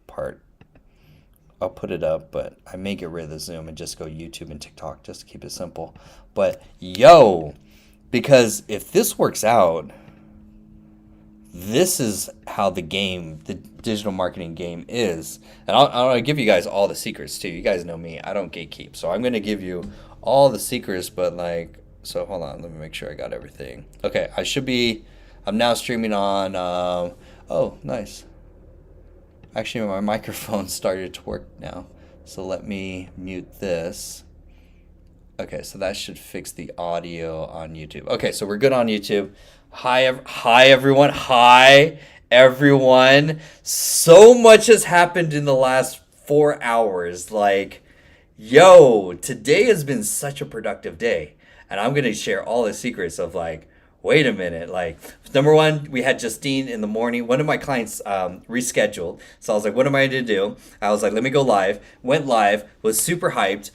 part. I'll put it up, but I may get rid of the Zoom and just go YouTube and TikTok just to keep it simple. But yo, because if this works out, this is how the digital marketing game is. And I'll give you guys all the secrets too. You guys know me, I don't gatekeep. So I'm going to give you all the secrets, but so hold on, let me make sure I got everything. Okay, I'm now streaming on, oh, nice. Actually, my microphone started to work now. So let me mute this. Okay, so that should fix the audio on YouTube. Okay, so we're good on YouTube. Hi everyone. Hi everyone. So much has happened in the last 4 hours. Yo, today has been such a productive day. And I'm going to share all the secrets of wait a minute. Number one, we had Justine in the morning. One of my clients rescheduled. So I was like, what am I going to do? I was like, let me go live. Went live, was super hyped.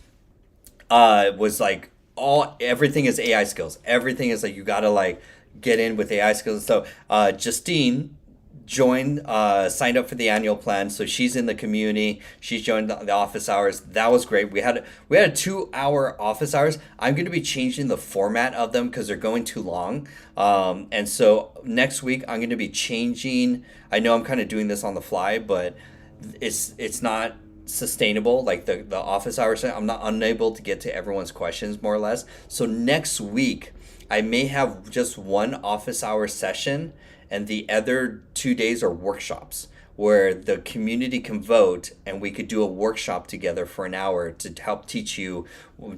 Was like everything is AI skills. Everything is you gotta get in with AI skills. So Justine joined, signed up for the annual plan, so she's in the community. She's joined the office hours. That was great. We had a 2 hour office hours. I'm going to be changing the format of them because they're going too long. And so next week I'm going to be changing. I know I'm kind of doing this on the fly, but it's not sustainable. The office hours, I'm not unable to get to everyone's questions more or less. So next week I may have just one office hour session, and the other 2 days are workshops where the community can vote, and we could do a workshop together for an hour to help teach you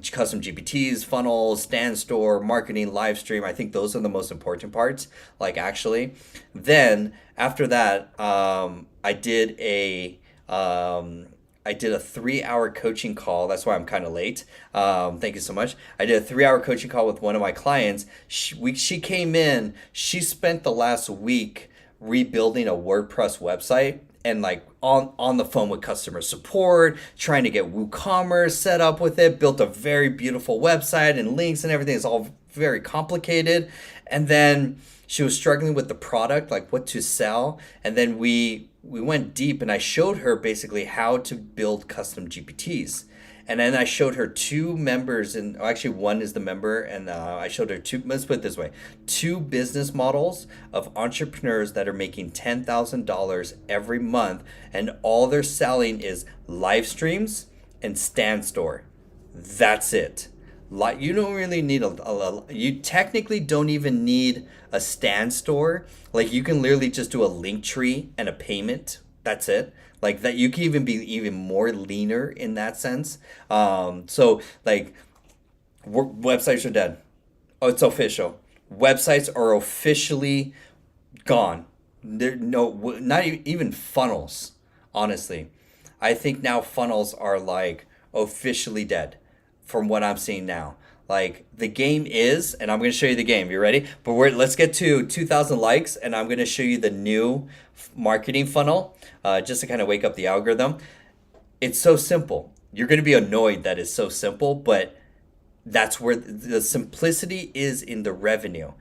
custom GPTs, funnels, stand store, marketing, live stream. I think those are the most important parts, actually. Then after that, I did a 3 hour coaching call. That's why I'm kind of late. Thank you so much. I did a 3 hour coaching call with one of my clients. She came in, she spent the last week rebuilding a WordPress website and on the phone with customer support, trying to get WooCommerce set up with it, built a very beautiful website and links and everything. It's all very complicated. And then she was struggling with the product, what to sell. And then we went deep, and I showed her basically how to build custom GPTs. And then I showed her two members, and actually one is the member, and I showed her let's put it this way, two business models of entrepreneurs that are making $10,000 every month, and all they're selling is live streams and stand store. That's it. You don't really need you technically don't even need a stand store. You can literally just do a link tree and a payment. That's it. That you can even be even more leaner in that sense. Websites are dead. Oh, it's official. Websites are officially gone. Not even funnels. Honestly, I think now funnels are officially dead from what I'm seeing now. The game is, and I'm going to show you the game. You ready? But let's get to 2,000 likes, and I'm going to show you the new marketing funnel, just to kind of wake up the algorithm. It's so simple. You're going to be annoyed that it's so simple, but that's where the simplicity is in the revenue,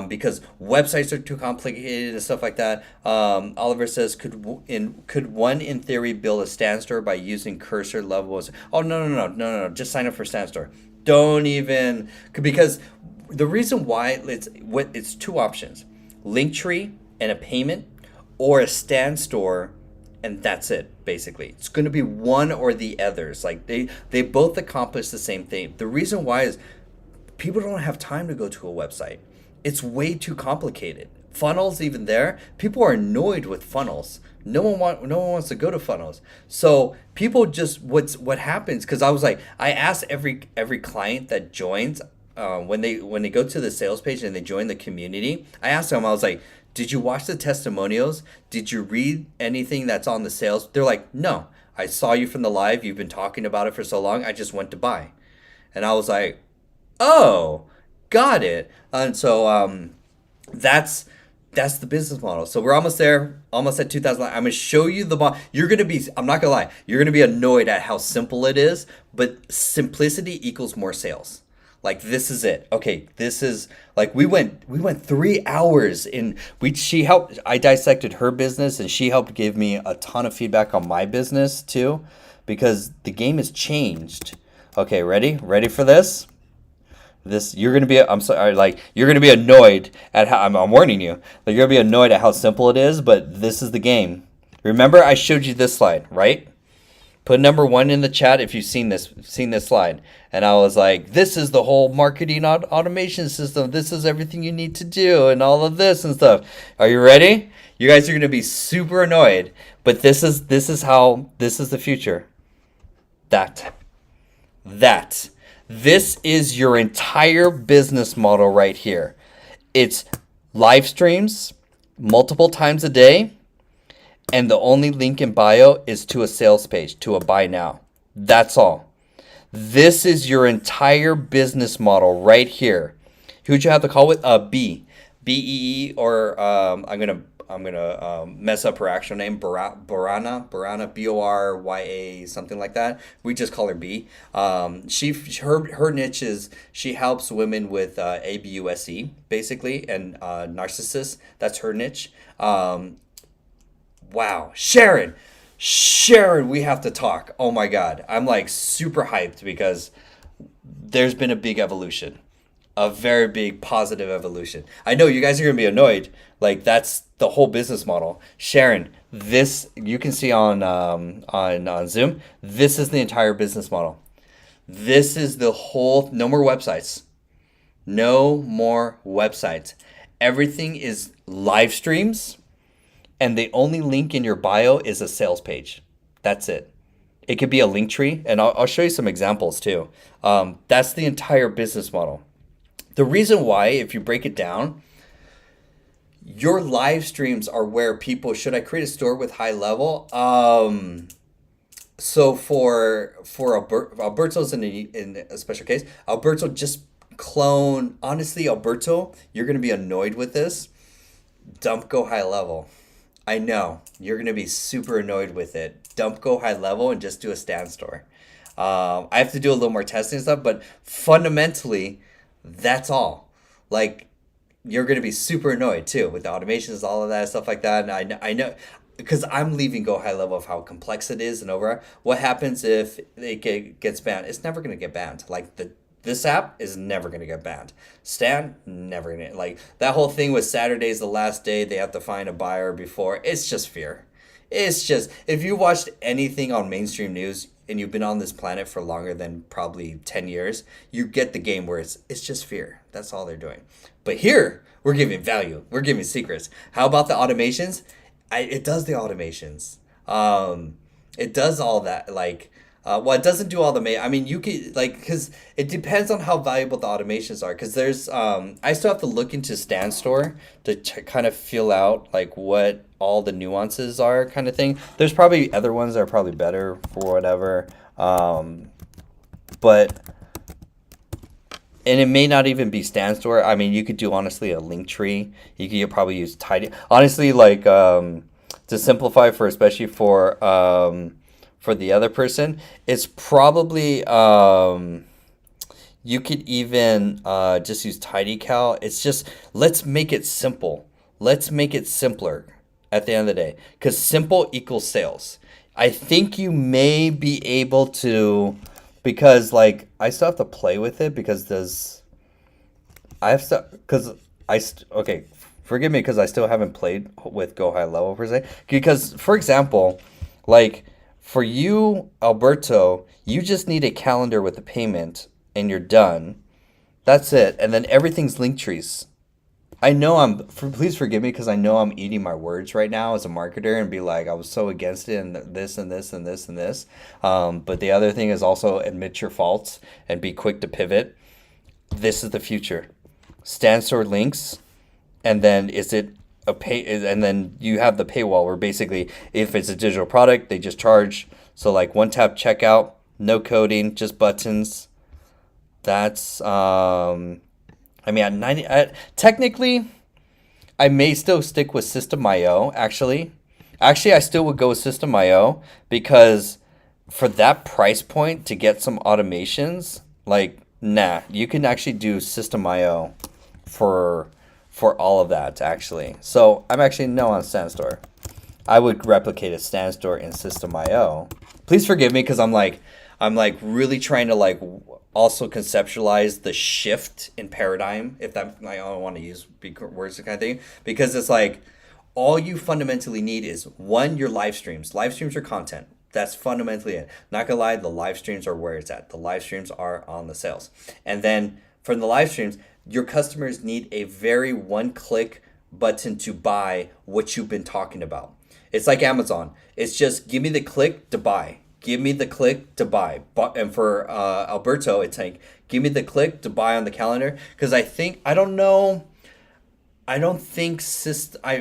because websites are too complicated and stuff like that. Oliver says, could one in theory build a stand store by using cursor levels? Oh, no. Just sign up for stand store. Don't even, because the reason why it's two options: Linktree and a payment, or a stand store, and that's it. Basically, it's going to be one or the others. They both accomplish the same thing. The reason why is people don't have time to go to a website. It's way too complicated. Funnels, even there, people are annoyed with funnels. No one wants to go to funnels. So people just what happens, because I asked every client that joins, when they go to the sales page and they join the community, I asked them, I was like, did you watch the testimonials? Did you read anything that's on the sales? They're like, no, I saw you from the live. You've been talking about it for so long. I just went to buy. And I was like, oh, got it. And so that's the business model. So we're almost there, almost at 2,000. I'm going to show you the model. I'm not going to lie, you're going to be annoyed at how simple it is, but simplicity equals more sales. Like this is it. Okay, this is like we went 3 hours in we she helped I dissected her business and she helped give me a ton of feedback on my business too because the game has changed. Okay, ready? Ready for this? This you're gonna be I'm sorry like you're gonna be annoyed at how I'm warning you. Like you're gonna be annoyed at how simple it is, but this is the game. Remember I showed you this slide, right? Put number one in the chat if you've seen this slide. And I was like, this is the whole marketing automation system. This is everything you need to do and all of this and stuff. Are you ready? You guys are gonna be super annoyed, but this is the future. That that this is your entire business model right here. It's live streams multiple times a day and the only link in bio is to a sales page, to a buy now. That's all. This is your entire business model right here. Who'd you have to call with? B-E-E, or I'm gonna mess up her actual name, Borana, B-O-R-Y-A, something like that. We just call her B. Her niche is she helps women with ABUSE basically and narcissists. That's her niche. Wow, Sharon, we have to talk. Oh my God, I'm like super hyped because there's been a big evolution, a very big positive evolution. I know you guys are gonna be annoyed. Like that's the whole business model. Sharon, this you can see on Zoom. This is the entire business model. This is the whole. No more websites. No more websites. Everything is live streams and the only link in your bio is a sales page. That's it. It could be a link tree, and I'll show you some examples too. That's the entire business model. The reason why, if you break it down, your live streams are where people, should I create a store with high level? So for Alberto's in a special case, Alberto just clone. Honestly, Alberto, you're gonna be annoyed with this. Dump Go High Level. I know you're gonna be super annoyed with it. Dump Go High Level and just do a stand store. I have to do a little more testing and stuff, but fundamentally, that's all. Like you're gonna be super annoyed too with the automations, all of that stuff like that. And I know because I'm leaving Go High Level of how complex it is and over. What happens if it gets banned? It's never gonna get banned. Like this app is never gonna get banned. Stan, never gonna like that whole thing with Saturday's the last day. They have to find a buyer before. It's just fear. It's just if you watched anything on mainstream news and you've been on this planet for longer than probably 10 years, you get the game where it's just fear. That's all they're doing. But here we're giving value. We're giving secrets. How about the automations? It does the automations. It does all that like. Well, it doesn't do all the I mean, you could like because it depends on how valuable the automations are. Because there's I still have to look into Stan Store to kind of feel out like what all the nuances are, kind of thing. There's probably other ones that are probably better for whatever, but and it may not even be Stan Store. I mean, you could do honestly a link tree. You could probably use Tidy. Honestly, like to simplify for especially for the other person, it's probably you could even just use TidyCal. It's just let's make it simple. Let's make it simpler at the end of the day because simple equals sales. I think you may be able to because like I still have to play with it because okay, forgive me because I still haven't played with Go High Level per se because for example like for you, Alberto, you just need a calendar with a payment and you're done. That's it. And then everything's link trees. I know please forgive me because I know I'm eating my words right now as a marketer and be like, I was so against it and this and this and this and this. But the other thing is also admit your faults and be quick to pivot. This is the future. Stand store links. And then is it and then you have the paywall where basically if it's a digital product they just charge, so like one tap checkout, no coding, just buttons. That's I mean technically I may still stick with System.io. Actually I still would go with System.io because for that price point to get some automations like Nah, you can actually do System.io for all of that actually. So I'm actually no on Standstore. I would replicate a Standstore in System.io. Please forgive me because I'm like really trying to like also conceptualize the shift in paradigm. If that I don't want to use big words kind of thing because it's like all you fundamentally need is one your live streams. Live streams are content. That's fundamentally it. Not gonna lie, the live streams are where it's at. The live streams are on the sales. And then from the live streams, your customers need a very one click button to buy what you've been talking about. It's like Amazon. It's just give me the click to buy. Give me the click to buy. And for Alberto, it's like give me the click to buy on the calendar. Because I don't know. I don't think I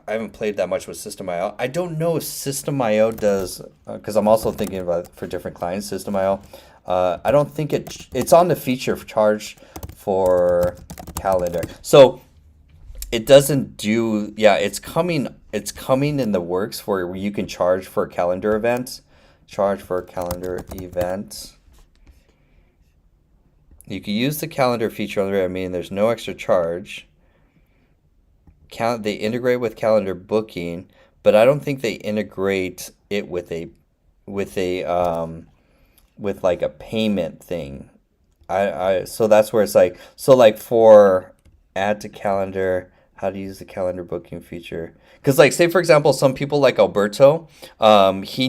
haven't played that much with System.io. I don't know if System.io does because I'm also thinking about for different clients System.io. I don't think it's on the feature charge for calendar. So it doesn't do it's coming in the works where you can charge for calendar events. Charge for calendar events. You can use the calendar feature under it. I mean, there's no extra charge. They integrate with calendar booking, but I don't think they integrate it with like a payment thing. So that's where it's like for add to calendar, how to use the calendar booking feature. Because like say for example, some people like Alberto, he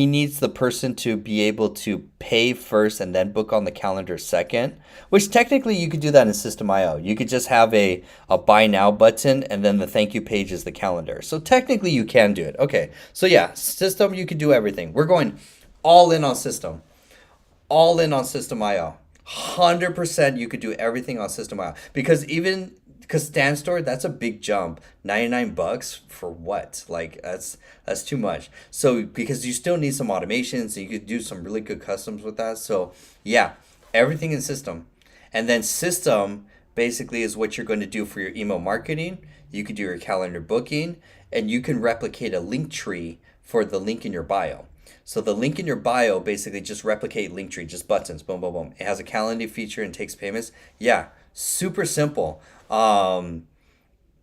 needs the person to be able to pay first and then book on the calendar second, which technically you could do that in System.io. You could just have a buy now button and then the thank you page is the calendar. So technically you can do it. Okay, so yeah, System, you could do everything. We're going all in on System. All in on System.io. 100% you could do everything on System.io. Because Standstore, that's a big jump. $99 for what? Like that's too much. So because you still need some automations, and you could do some really good customs with that. So yeah, everything in System. And then System basically is what you're going to do for your email marketing. You could do your calendar booking, and you can replicate a link tree for the link in your bio. So the link in your bio basically just replicate Linktree, just buttons, boom, boom, boom. It has a calendar feature and takes payments. Yeah, super simple. I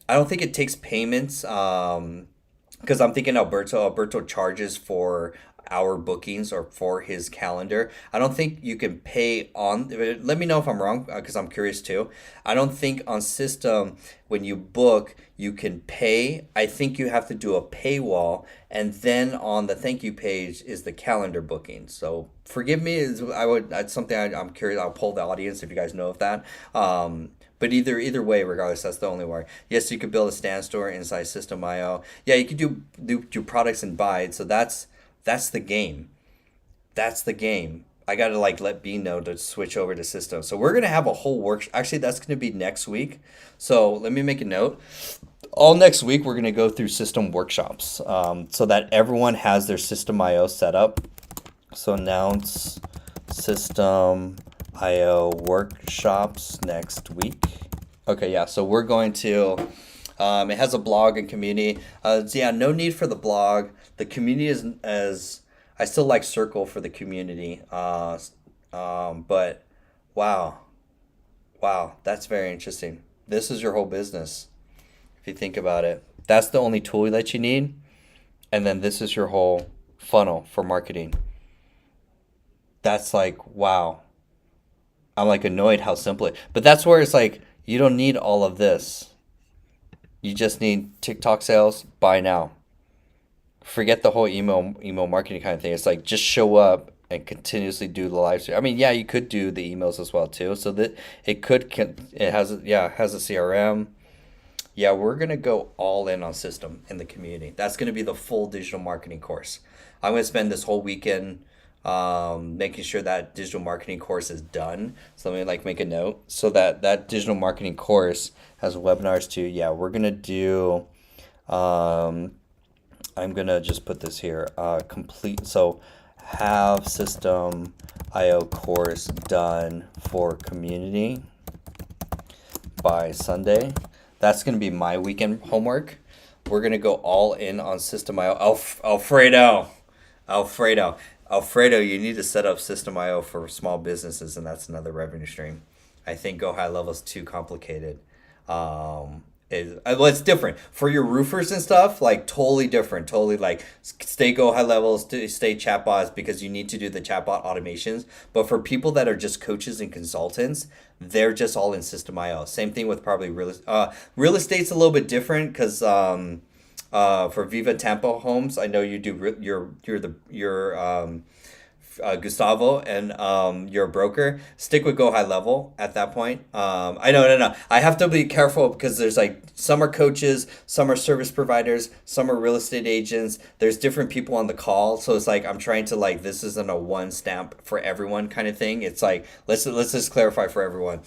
don't think it takes payments because I'm thinking Alberto charges for our bookings or for his calendar. I don't think you can pay on. Let me know if I'm wrong because I'm curious too. I don't think on System when you book you can pay. I think you have to do a paywall, and then on the thank you page is the calendar booking. So forgive me. That's something I'm curious. I'll poll the audience if you guys know of that. But either way, regardless, that's the only way. Yes, you could build a Standstore inside System.io. Yeah, you could do products and buy it. So that's the game. That's the game. I gotta like let B know to switch over to System. So we're gonna have a whole work. Actually, that's gonna be next week. So let me make a note. All next week, we're gonna go through System workshops, so that everyone has their System.io set up. So announce System.io workshops next week. Okay, yeah. So we're going to. It has a blog and community. So yeah, no need for the blog. The community is as I still like Circle for the community. But wow, that's very interesting. This is your whole business, if you think about it. That's the only tool that you need, and then this is your whole funnel for marketing. That's like wow. I'm like annoyed how simple it. But that's where it's like you don't need all of this. You just need TikTok sales, buy now. Forget the whole email marketing kind of thing. It's like just show up and continuously do the live stream. I mean, yeah, you could do the emails as well too. So that it has a CRM. Yeah, we're gonna go all in on System in the community. That's gonna be the full digital marketing course. I'm gonna spend this whole weekend making sure that digital marketing course is done. So let me like make a note so that digital marketing course has webinars too. Yeah, we're gonna do. I'm gonna just put this here. Complete. So have System.io course done for community by Sunday. That's gonna be my weekend homework. We're gonna go all in on System.io. Alfredo. Alfredo, you need to set up System.io for small businesses, and that's another revenue stream. I think Go High Level is too complicated. Well, it's different for your roofers and stuff. Like totally different. Totally like stay Go High Level, stay chatbots because you need to do the chatbot automations. But for people that are just coaches and consultants, they're just all in System.io. Same thing with probably real estate's a little bit different because for Viva Tampa Homes, I know you do. Gustavo, and you're a broker. Stick with Go High Level at that point. I know, no. I have to be careful because there's like some are coaches, some are service providers, some are real estate agents. There's different people on the call, so it's like I'm trying to like this isn't a one stamp for everyone kind of thing. It's like let's just clarify for everyone.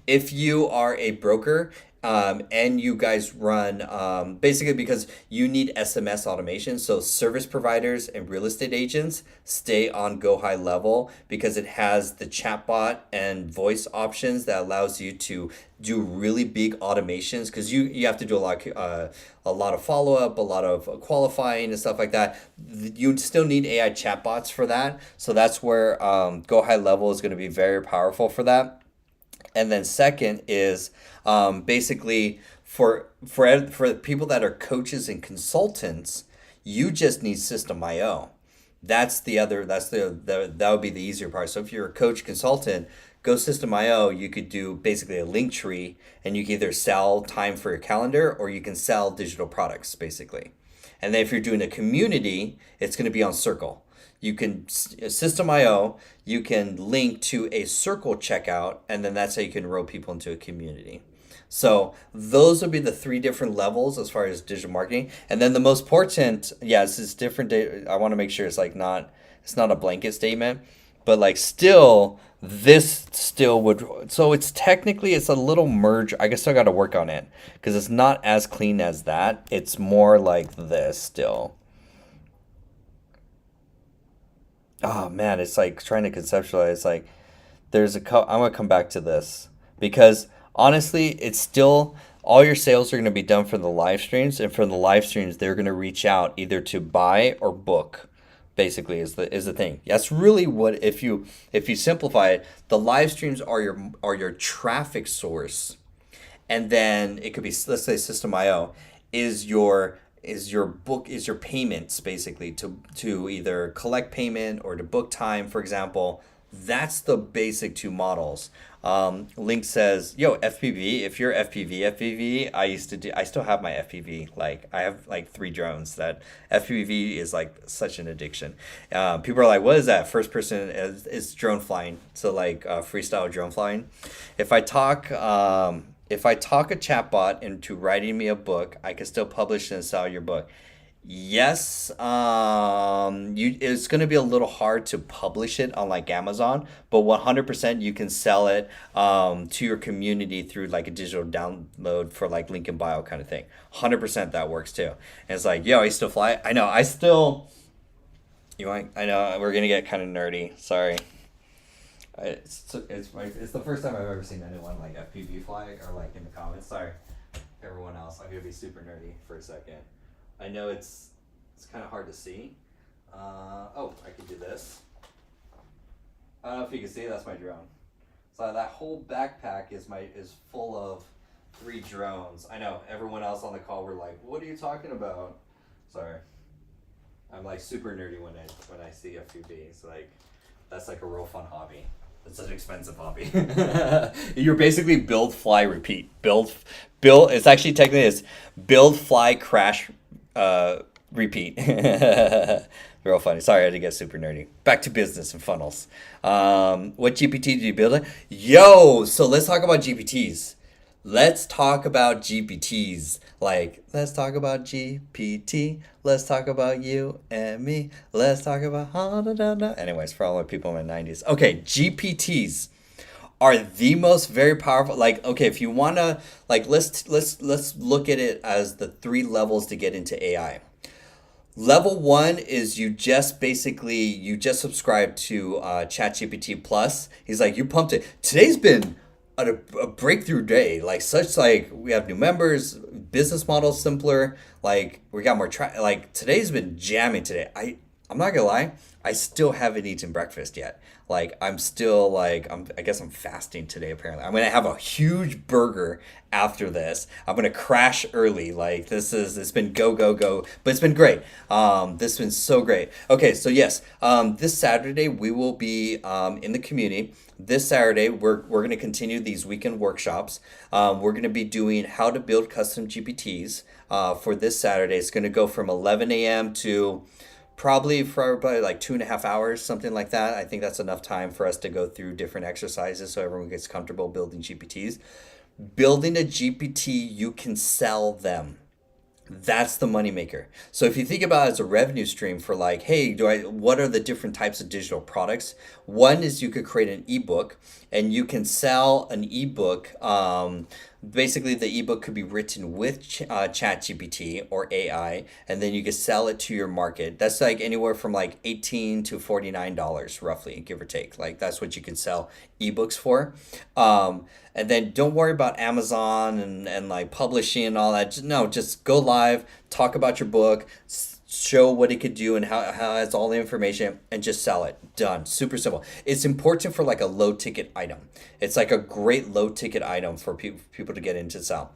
If you are a broker and you guys run basically because you need SMS automation. So service providers and real estate agents stay on Go High Level because it has the chatbot and voice options that allows you to do really big automations because you have to do a lot of follow up, a lot of qualifying and stuff like that. You still need AI chatbots for that. So that's where Go High Level is going to be very powerful for that. And then second is basically for people that are coaches and consultants, you just need System.io. That would be the easier part. So if you're a coach consultant, go System.io. You could do basically a link tree, and you can either sell time for your calendar or you can sell digital products basically. And then if you're doing a community, it's going to be on Circle. You can System.io, you can link to a Circle checkout, and then that's how you can enroll people into a community. So those would be the three different levels as far as digital marketing. And then the most important, yes, it's different. I want to make sure it's it's not a blanket statement, but like still, this still would, so it's a little merge. I guess I got to work on it because it's not as clean as that. It's more like this still. Oh man, it's like trying to conceptualize like I'm gonna come back to this because honestly, it's still all your sales are gonna be done for the live streams, and for the live streams, they're gonna reach out either to buy or book. Basically, is the thing. That's really what if you simplify it, the live streams are your traffic source, and then it could be let's say System.io is your payments basically to either collect payment or to book time, for example. That's the basic two models. Link says, yo, FPV, if you're FPV, I still have my FPV. Like I have like 3 drones. That FPV is like such an addiction. People are like, what is that? First person is drone flying. So like freestyle drone flying. If I talk a chatbot into writing me a book, I can still publish and sell your book. Yes, it's going to be a little hard to publish it on like Amazon, but 100% you can sell it to your community through like a digital download for like link in bio kind of thing. 100% that works too. And it's like, yo, I still fly. I know, I know we're going to get kind of nerdy. Sorry. It's the first time I've ever seen anyone like FPV fly or like in the comments. Sorry, everyone else. I'm gonna be super nerdy for a second. I know it's kind of hard to see. I could do this. I don't know if you can see. That's my drone. So that whole backpack is full of 3 drones. I know everyone else on the call were like, "What are you talking about?" Sorry, I'm like super nerdy when I see FPV. It's like that's like a real fun hobby. It's an expensive hobby. You're basically build, fly, repeat. Build. It's actually technically it's build, fly, crash, repeat. Real funny. Sorry, I had to get super nerdy. Back to business and funnels. What GPT did you build? Yo, so let's talk about GPTs. Let's talk about GPTs. Like, let's talk about GPT. Let's talk about you and me. Let's talk about anyways, for all the people in the 90s. Okay, GPTs are the most very powerful. Like, okay, if you wanna like let's look at it as the 3 levels to get into AI. Level 1 is you just subscribe to ChatGPT Plus. He's like, you pumped it. Today's been a breakthrough day. Like we have new members, business models simpler. Like we got more like today's been jamming today. I'm not gonna lie, I still haven't eaten breakfast yet. Like I'm still like I guess I'm fasting today apparently. I'm gonna have a huge burger after this. I'm gonna crash early. Like it's been go go go, but it's been great. This has been so great. Okay, so yes, this Saturday we will be in the community. This Saturday we're gonna continue these weekend workshops. We're gonna be doing how to build custom GPTs. For this Saturday, it's gonna go from 11 a.m. to probably for everybody like 2.5 hours, something like that. I think that's enough time for us to go through different exercises so everyone gets comfortable building GPTs. Building a GPT, you can sell them. That's the moneymaker. So if you think about it as a revenue stream for like, hey, what are the different types of digital products? One is you could create an ebook and you can sell an ebook. Basically, the ebook could be written with ChatGPT or AI, and then you could sell it to your market. That's like anywhere from like $18 to $49, roughly, give or take. Like that's what you can sell ebooks for. And then don't worry about Amazon and like publishing and all that. No, just go live, talk about your book, show what it could do and how it has all the information, and just sell it. Done. Super simple. It's important for like a low ticket item. It's like a great low ticket item for people to get into sell.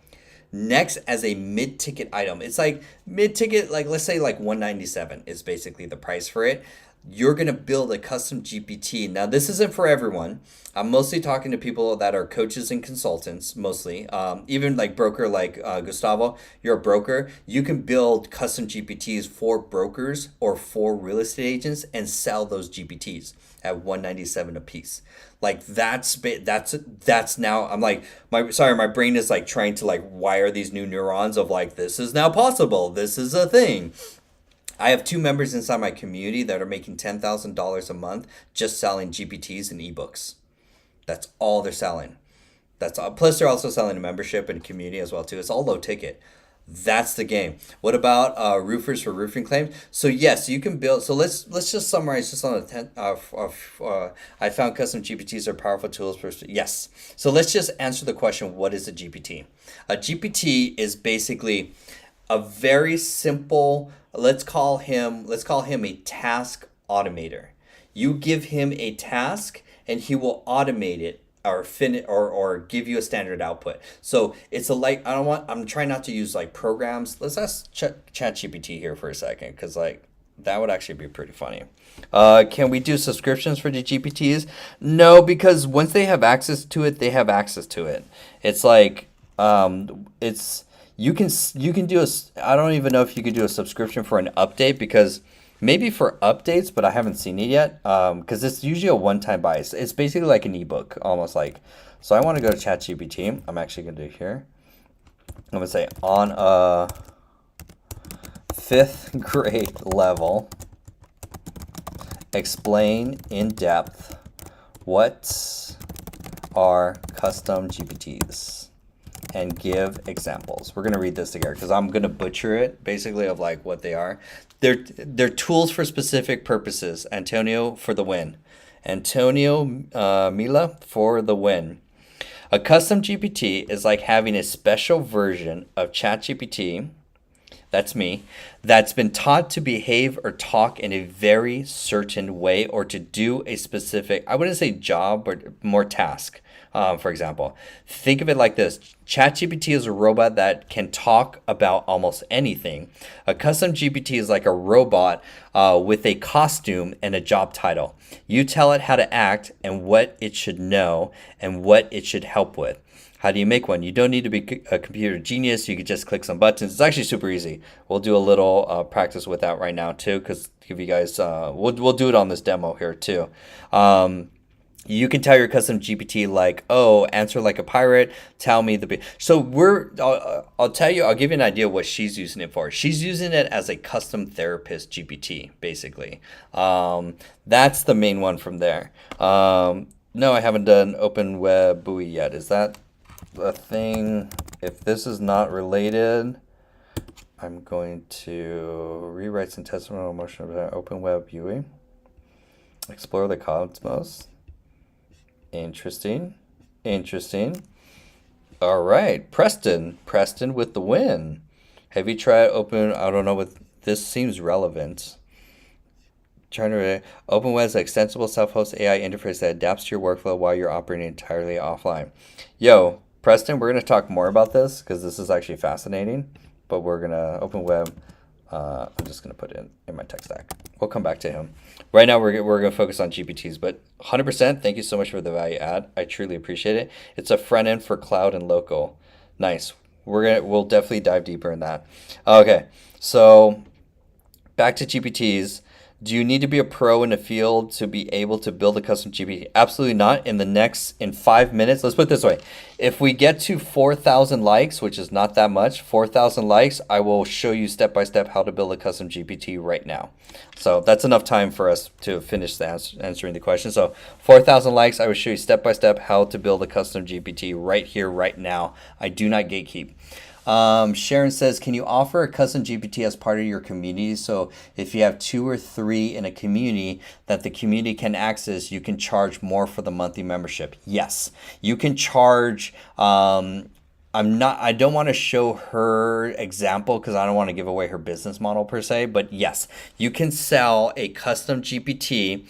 Next, as a mid ticket item, it's like mid ticket, like let's say like 197 is basically the price for it. You're going to build a custom GPT. Now, this isn't for everyone. I'm mostly talking to people that are coaches and consultants, mostly. Even like broker, like Gustavo, you're a broker. You can build custom GPTs for brokers or for real estate agents and sell those GPTs at 197 a piece. Like that's now. I'm like my brain is like trying to like wire these new neurons of like this is now possible. This is a thing. I have 2 members inside my community that are making $10,000 a month just selling GPTs and ebooks. That's all they're selling. That's all. Plus, they're also selling a membership and community as well too. It's all low ticket. That's the game. What about roofers for roofing claims? So yes, you can build. So let's just summarize just on the 10. I found custom GPTs are powerful tools for yes. So let's just answer the question: what is a GPT? A GPT is basically a very simple. Let's call him a task automator. You give him a task and he will automate it or or give you a standard output. So it's I'm trying not to use like programs. Let's ask ChatGPT here for a second because like that would actually be pretty funny. Can we do subscriptions for the GPTs? No, because once they have access to it, they have access to it. It's like it's you can do I don't even know if you could do a subscription for an update because maybe for updates, but I haven't seen it yet. Because it's usually a one-time buy. It's basically like an ebook, almost like. So I want to go to ChatGPT. I'm actually gonna do here. I'm gonna say on a 5th grade level, explain in depth what are custom GPTs. And give examples. We're gonna read this together because I'm gonna butcher it basically of like what they are. They're tools for specific purposes. Antonio for the win. Antonio Mila for the win. A custom GPT is like having a special version of ChatGPT. That's me. That's been taught to behave or talk in a very certain way or to do a specific, I wouldn't say job, but more task. For example, think of it like this. ChatGPT is a robot that can talk about almost anything. A custom GPT is like a robot with a costume and a job title. You tell it how to act and what it should know and what it should help with. How do you make one? You don't need to be a computer genius. You can just click some buttons. It's actually super easy. We'll do a little practice with that right now too, because give you guys, we'll do it on this demo here too. You can tell your custom GPT like, oh, answer like a pirate. Tell me so I'll tell you. I'll give you an idea of what she's using it for. She's using it as a custom therapist GPT, basically. That's the main one from there. No, I haven't done Open Web Buoy yet. Is that a thing? If this is not related, I'm going to rewrite some testimonial motion about Open Web Buoy. Explore the cosmos. Interesting. All right, Preston with the win. Have you tried open? I don't know what this seems relevant. Trying to OpenWeb is an extensible self-hosted AI interface that adapts to your workflow while you're operating entirely offline. Yo, Preston, we're gonna talk more about this because this is actually fascinating. But we're gonna OpenWeb. I'm just gonna put it in my tech stack. We'll come back to him. Right now, we're gonna focus on GPTs, but 100%. Thank you so much for the value add. I truly appreciate it. It's a front end for cloud and local. Nice. We'll definitely dive deeper in that. Okay, so back to GPTs. Do you need to be a pro in the field to be able to build a custom GPT? Absolutely not. In 5 minutes, let's put it this way. If we get to 4,000 likes, which is not that much, 4,000 likes, I will show you step by step how to build a custom GPT right now. So that's enough time for us to finish answering the question. So 4,000 likes, I will show you step by step how to build a custom GPT right here, right now. I do not gatekeep. Sharon says, can you offer a custom GPT as part of your community? So if you have 2 or 3 in a community that the community can access, you can charge more for the monthly membership. Yes, you can charge. I don't want to show her example because I don't want to give away her business model per se, but yes, you can sell a custom GPT,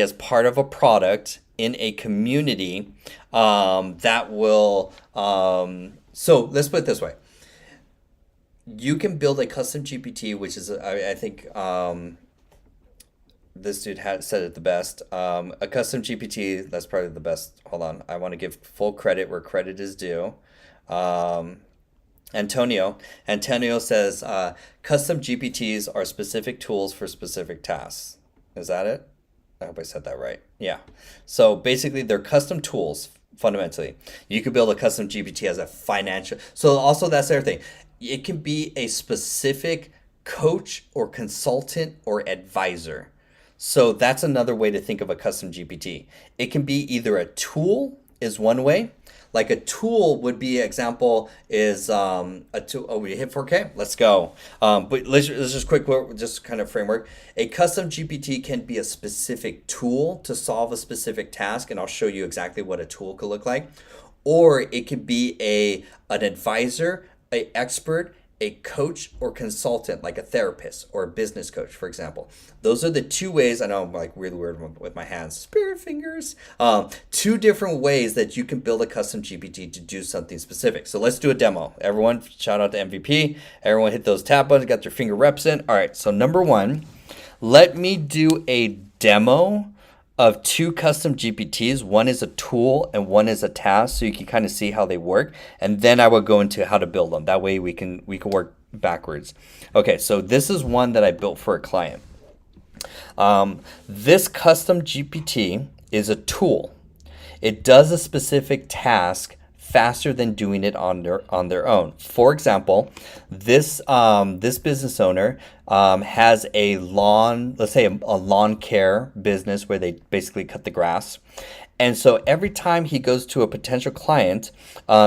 as part of a product in a community that will so let's put it this way. You can build a custom GPT, which is I think this dude said it the best. A custom GPT, that's probably the best. Hold on, I want to give full credit where credit is due. Antonio says custom GPTs are specific tools for specific tasks. Is that it? I hope I said that right. Yeah. So basically, they're custom tools. Fundamentally, you could build a custom GPT as a financial. So also that's the other thing. It can be a specific coach or consultant or advisor. So that's another way to think of a custom GPT. It can be either a tool is one way. Like a tool would be example is a tool. Oh, we hit 4K. Let's go. But let's just quick, just kind of framework. A custom GPT can be a specific tool to solve a specific task, and I'll show you exactly what a tool could look like. Or it could be an advisor, an expert, a coach or consultant, like a therapist or a business coach, for example. Those are the 2 ways. I know I'm like really weird with my hands, spirit fingers. 2 different ways that you can build a custom GPT to do something specific. So let's do a demo. Everyone, shout out to MVP. Everyone hit those tap buttons, got their finger reps in. All right, so number 1, let me do a demo of 2 custom GPTs. One is a tool and one is a task, so you can kind of see how they work. And then I will go into how to build them. That way we can work backwards. Okay, so this is one that I built for a client. This custom GPT is a tool. It does a specific task faster than doing it on their own. For example, this business owner has a lawn, let's say a lawn care business where they basically cut the grass. And so every time he goes to a potential client,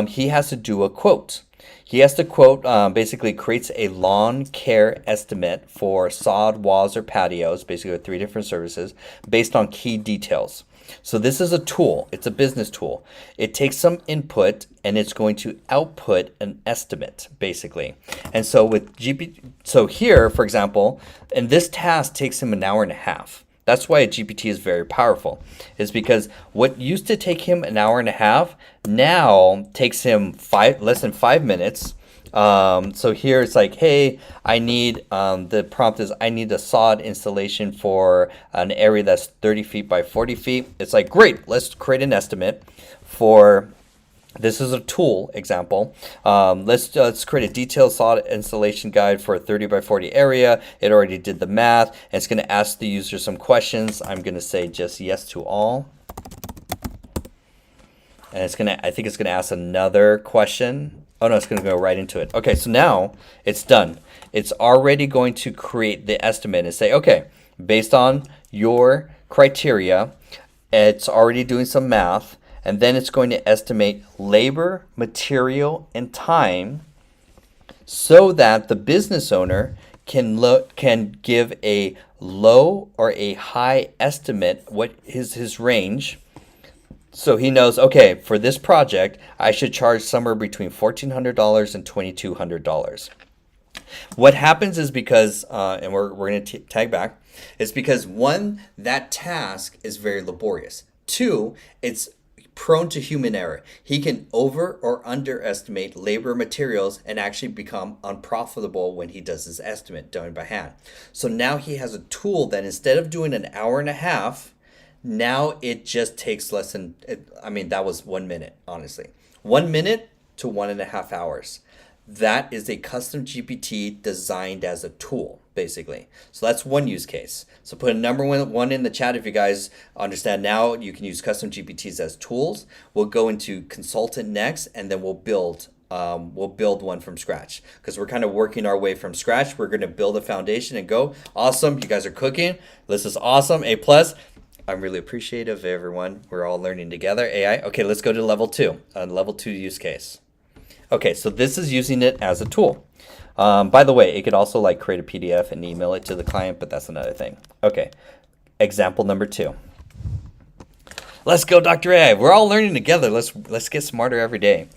he has to do a quote. He has to quote, basically creates a lawn care estimate for sod, walls, or patios, basically with 3 different services, based on key details. So this is a tool. It's a business tool. It takes some input and it's going to output an estimate, basically. And so with so here, for example, and this task takes him an hour and a half. That's why a GPT is very powerful, is because what used to take him an hour and a half now takes him less than 5 minutes. So here it's like, hey, I need, the prompt is, I need a sod installation for an area that's 30 feet by 40 feet. It's like, great, let's create an estimate for, this is a tool example. Let's create a detailed sod installation guide for a 30 by 40 area. It already did the math. And it's going to ask the user some questions. I'm going to say just yes to all. And I think it's going to ask another question. Oh no, it's going to go right into it. Okay, so now it's done. It's already going to create the estimate and say, okay, based on your criteria, it's already doing some math, and then it's going to estimate labor, material, and time so that the business owner can give a low or a high estimate, what is his range. So he knows, okay, for this project, I should charge somewhere between $1,400 and $2,200. What happens is because, and we're going to tag back, is because one, that task is very laborious. Two, it's prone to human error. He can over or underestimate labor materials and actually become unprofitable when he does his estimate done by hand. So now he has a tool that instead of doing an hour and a half, now it just takes less than, I mean, that was 1 minute, honestly. 1 minute to 1.5 hours. That is a custom GPT designed as a tool, basically. So that's one use case. So put a number one in the chat if you guys understand now. You can use custom GPTs as tools. We'll go into consultant next, and then we'll build one from scratch because we're kind of working our way from scratch. We're going to build a foundation and go. Awesome. You guys are cooking. This is awesome. A plus. I'm really appreciative of everyone. We're all learning together. AI. Okay, let's go to level 2. Level 2 use case. Okay, so this is using it as a tool. By the way, it could also like create a PDF and email it to the client, but that's another thing. Okay, example number 2. Let's go, Dr. AI. We're all learning together. Let's get smarter every day.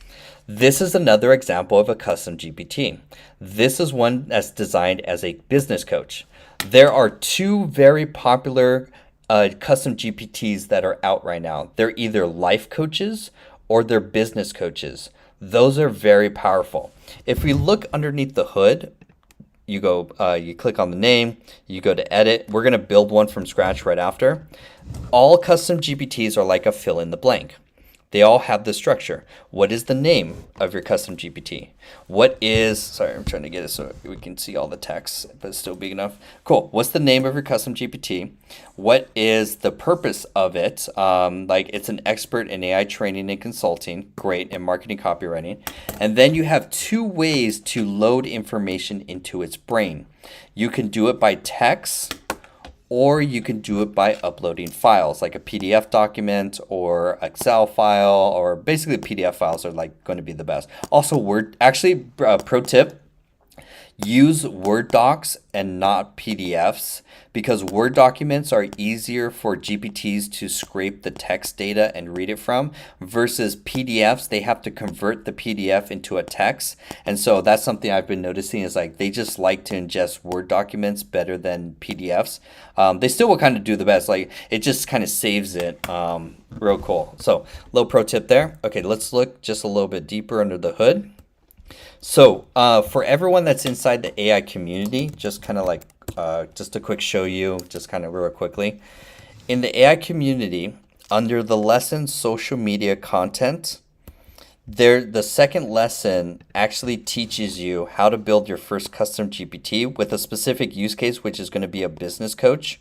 This is another example of a custom GPT. This is one that's designed as a business coach. There are 2 very popular custom GPTs that are out right now. They're either life coaches or they're business coaches. Those are very powerful. If we look underneath the hood, you go, you click on the name, you go to edit. We're going to build one from scratch right after. All custom GPTs are like a fill in the blank. They all have this structure. What is the name of your custom GPT? Sorry, I'm trying to get it so we can see all the text, but it's still big enough. Cool. What's the name of your custom GPT? What is the purpose of it? Like it's an expert in AI training and consulting, great, in marketing copywriting. And then you have 2 ways to load information into its brain. You can do it by text, or you can do it by uploading files like a PDF document or Excel file, or basically PDF files are like going to be the best. Also Word, actually pro tip, use Word docs and not PDFs because Word documents are easier for GPTs to scrape the text data and read it from versus PDFs. They have to convert the PDF into a text. And so that's something I've been noticing is like they just like to ingest Word documents better than PDFs. They still will kind of do the best. Like it just kind of saves it. Real cool. So little pro tip there. Okay, let's look just a little bit deeper under the hood. So for everyone that's inside the AI community, just kind of like just a quick show you, just kind of real quickly. In the AI community, under the lesson social media content, the second lesson actually teaches you how to build your first custom GPT with a specific use case, which is going to be a business coach.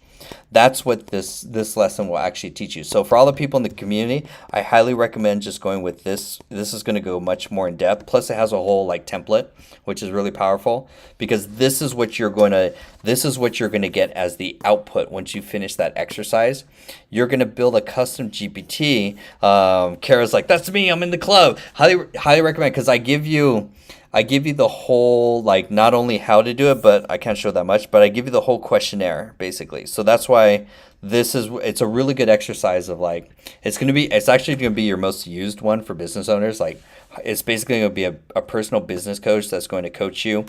That's what this lesson will actually teach you. So for all the people in the community, I highly recommend just going with this. This is going to go much more in depth. Plus it has a whole like template, which is really powerful because this is what you're going to get as the output once you finish that exercise. You're going to build a custom GPT. Kara's like, that's me, I'm in the club. Highly recommend because I give you the whole, like, not only how to do it, but I can't show that much, but I give you the whole questionnaire, basically. So that's why it's a really good exercise of, like, it's actually going to be your most used one for business owners. Like, it's basically going to be a personal business coach that's going to coach you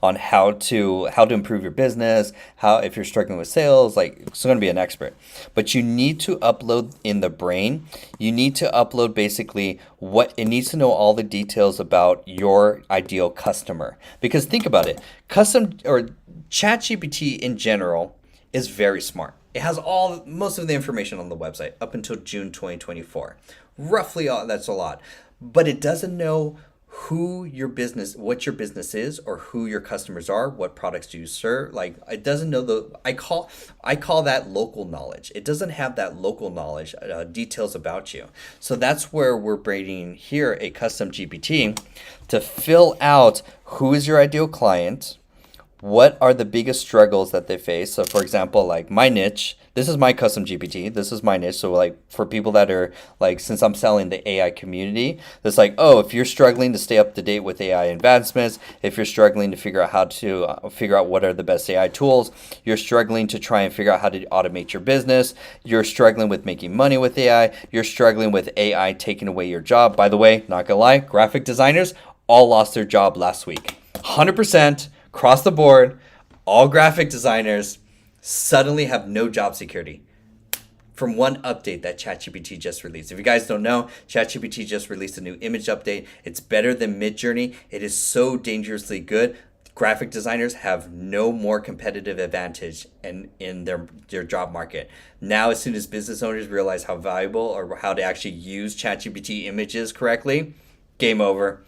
on how to improve your business, how if you're struggling with sales, like it's going to be an expert. But you need to upload in the brain. You need to upload basically what it needs to know all the details about your ideal customer. Because think about it, custom or ChatGPT in general is very smart. It has most of the information on the website up until June 2024. Roughly, that's a lot. But it doesn't know what your business is, or who your customers are, what products do you serve. Like it doesn't know I call that local knowledge. It doesn't have that local knowledge, details about you. So that's where we're bringing here a custom GPT to fill out who is your ideal client, what are the biggest struggles that they face. So for example, like my niche, this is my custom GPT, this is my niche. So like for people that are like, since I'm selling the AI community, it's like, oh, if you're struggling to stay up to date with AI advancements, if you're struggling to figure out how to figure out what are the best AI tools, you're struggling to try and figure out how to automate your business, you're struggling with making money with AI, you're struggling with AI taking away your job. By the way, not gonna lie, graphic designers all lost their job last week. 100%. across the board, all graphic designers suddenly have no job security from one update that ChatGPT just released. If you guys don't know, ChatGPT just released a new image update. It's better than Midjourney. It is so dangerously good. Graphic designers have no more competitive advantage in their job market. Now, as soon as business owners realize how valuable or how to actually use ChatGPT images correctly, game over.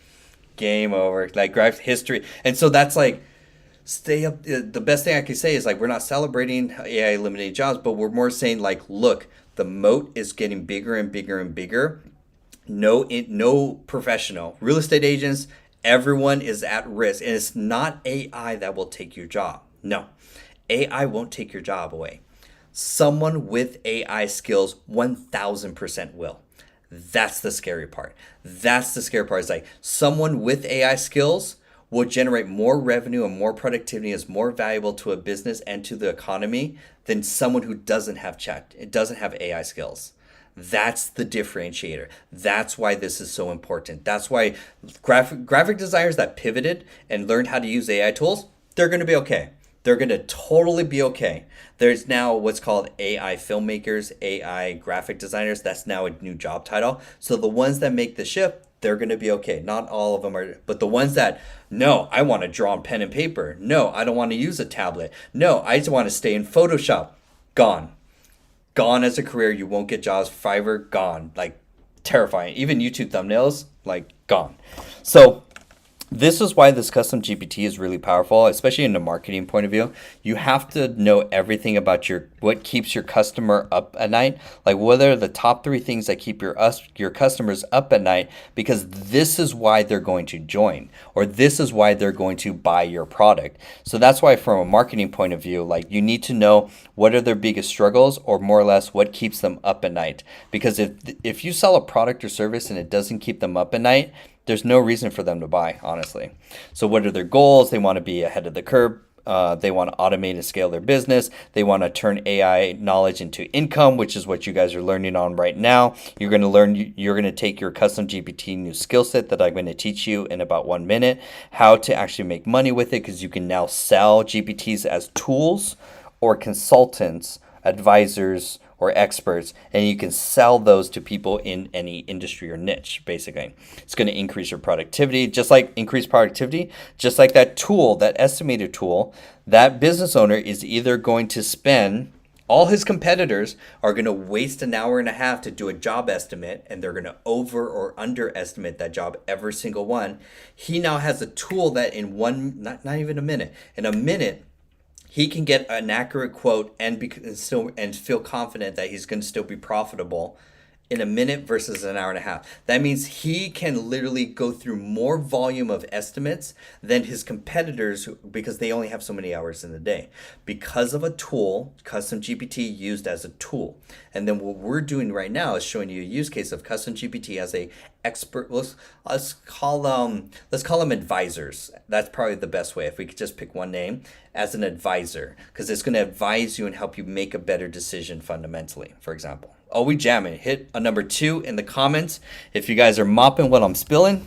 Game over. Like graphic history. And so that's like, stay up. The best thing I can say is like, we're not celebrating AI eliminating jobs, but we're more saying like, look, the moat is getting bigger and bigger and bigger. No professional, real estate agents, everyone is at risk. And it's not AI that will take your job. No, AI won't take your job away. Someone with AI skills 1000% will. That's the scary part. That's the scary part. It's like someone with AI skills will generate more revenue and more productivity, is more valuable to a business and to the economy than someone who doesn't have AI skills. That's the differentiator. That's why this is so important. That's why graphic designers that pivoted and learned how to use AI tools, they're going to be okay. They're going to totally be okay. There's now what's called AI filmmakers, AI graphic designers. That's now a new job title. So the ones that make the shift, they're going to be okay. Not all of them are, but the ones that, no, I want to draw on pen and paper. No, I don't want to use a tablet. No, I just want to stay in Photoshop. Gone. Gone as a career. You won't get jobs. Fiverr, gone. Like, terrifying. Even YouTube thumbnails, like, gone. So this is why this custom GPT is really powerful, especially in the marketing point of view. You have to know everything about what keeps your customer up at night. Like, what are the top 3 things that keep your customers up at night? Because this is why they're going to join, or this is why they're going to buy your product. So that's why, from a marketing point of view, like, you need to know what are their biggest struggles, or more or less what keeps them up at night. Because if you sell a product or service and it doesn't keep them up at night, there's no reason for them to buy, honestly. So what are their goals? They want to be ahead of the curve. They want to automate and scale their business. They want to turn AI knowledge into income, which is what you guys are learning on right now. You're going to take your custom GPT new skill set that I'm going to teach you in about 1 minute, how to actually make money with it, because you can now sell GPTs as tools or consultants, advisors, or experts, and you can sell those to people in any industry or niche, basically. It's going to increase your productivity, just like that tool, that estimator tool, that business owner is either going to spend, all his competitors are going to waste an hour and a half to do a job estimate, and they're going to over or underestimate that job, every single one. He now has a tool that in not even a minute, in a minute, he can get an accurate quote and feel confident that he's going to still be profitable in a minute versus an hour and a half. That means he can literally go through more volume of estimates than his competitors, because they only have so many hours in the day, because of a tool, custom GPT, used as a tool. And then what we're doing right now is showing you a use case of custom GPT as a expert. Let's call them advisors. That's probably the best way, if we could just pick one name, as an advisor, because it's going to advise you and help you make a better decision fundamentally, for example. Oh, we jamming. Hit a number 2 in the comments if you guys are mopping what I'm spilling,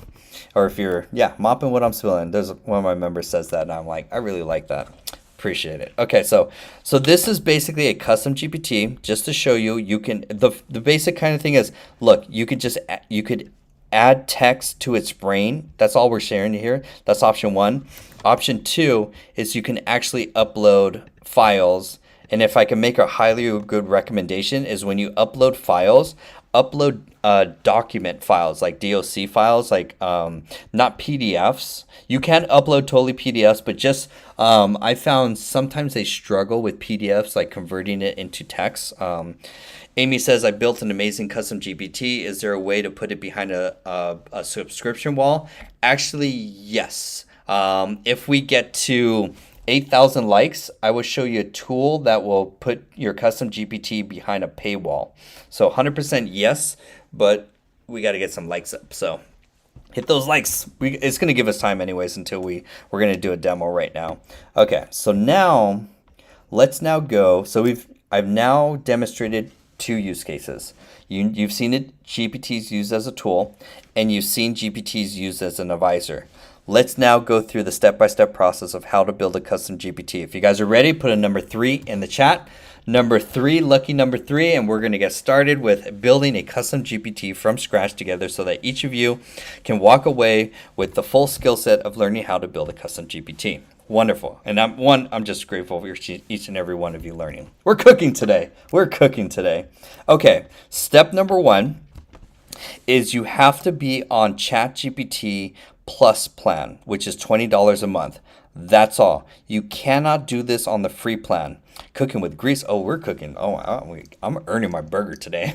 or if you're mopping what I'm spilling. There's one of my members says that, and I'm like, I really like that. Appreciate it. Okay, so this is basically a custom GPT, just to show you can, the basic kind of thing is, look, you could add text to its brain. That's all we're sharing here. That's option 1. Option 2 is you can actually upload files. And if I can make a highly good recommendation, is when you upload files, upload document files, like DOC files, like not PDFs. You can upload totally PDFs, but just I found sometimes they struggle with PDFs, like converting it into text. Amy says, I built an amazing custom GPT. Is there a way to put it behind a subscription wall? Actually, yes. If we get to 8,000 likes, I will show you a tool that will put your custom GPT behind a paywall. So 100% yes, but we got to get some likes up. So hit those likes. It's going to give us time anyways until we're going to do a demo right now. Okay, so now let's now go. So I've now demonstrated 2 use cases. You've seen it, GPTs used as a tool, and you've seen GPTs used as an advisor. let's now go through the step-by-step process of how to build a custom GPT. If you guys are ready, put a number 3 in the chat. Number 3, lucky number 3, and we're going to get started with building a custom GPT from scratch together so that each of you can walk away with the full skill set of learning how to build a custom GPT. Wonderful. And I'm just grateful for each and every one of you learning. We're cooking today. Okay, step number 1 is you have to be on ChatGPT Plus plan, which is $20 a month. That's all. You cannot do this on the free plan. Cooking with grease. Oh, we're cooking. Oh, I'm earning my burger today.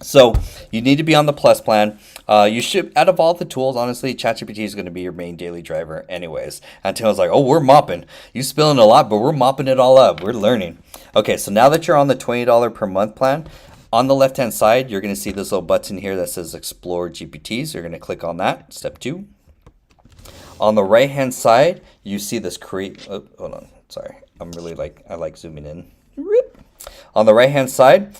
So you need to be on the Plus plan. You should, out of all the tools, honestly, ChatGPT is going to be your main daily driver anyways. Until it's like, oh, we're mopping. You spilling a lot, but we're mopping it all up. We're learning. Okay, so now that you're on the $20 per month plan, on the left-hand side, you're going to see this little button here that says Explore GPTs. You're going to click on that. Step 2. On the right-hand side, you see this create. Oh, hold on. Sorry. I like zooming in. On the right-hand side,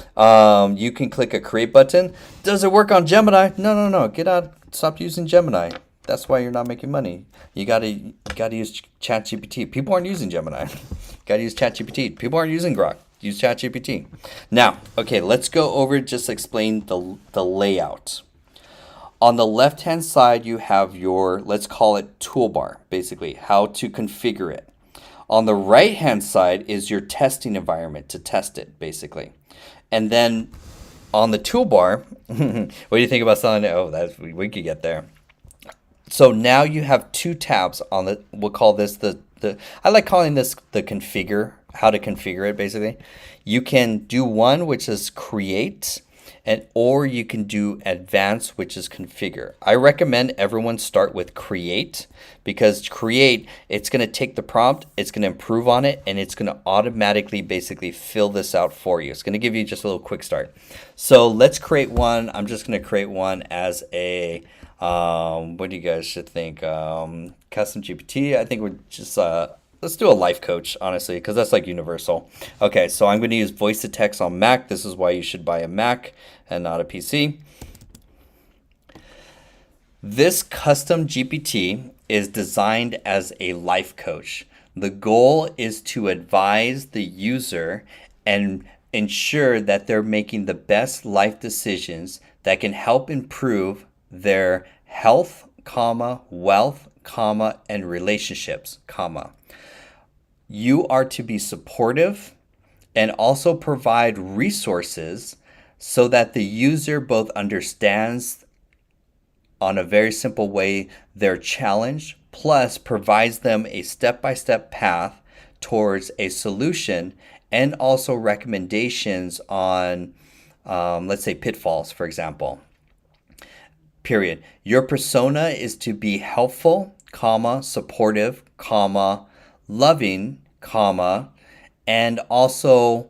you can click a create button. Does it work on Gemini? No. Get out. Stop using Gemini. That's why you're not making money. You gotta use ChatGPT. People aren't using Gemini. Gotta use ChatGPT. People aren't using Grok. Use ChatGPT. Now, okay, let's go over just explain the layout. On the left-hand side, you have your, let's call it toolbar, basically, how to configure it. On the right-hand side is your testing environment to test it, basically. And then on the toolbar, what do you think about selling it? Oh, we could get there. So now you have 2 tabs on the, we'll call this I like calling this the configure, how to configure it, basically. You can do one, which is create, or you can do advanced, which is configure. I recommend everyone start with create, because create, it's going to take the prompt, it's going to improve on it, and it's going to automatically basically fill this out for you. It's going to give you just a little quick start. So let's create one. I'm just going to create one as a, what do you guys should think? Custom GPT. I think we're just, let's do a life coach, honestly, because that's like universal. Okay, so I'm going to use voice to text on Mac. This is why you should buy a Mac and not a PC. This custom GPT is designed as a life coach. The goal is to advise the user and ensure that they're making the best life decisions that can help improve their health, wealth, and relationships, You are to be supportive and also provide resources so that the user both understands on a very simple way their challenge, plus provides them a step-by-step path towards a solution and also recommendations on, let's say, pitfalls, for example. Period. Your persona is to be helpful, supportive, loving, and also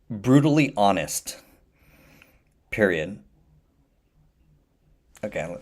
brutally honest. Period. Okay,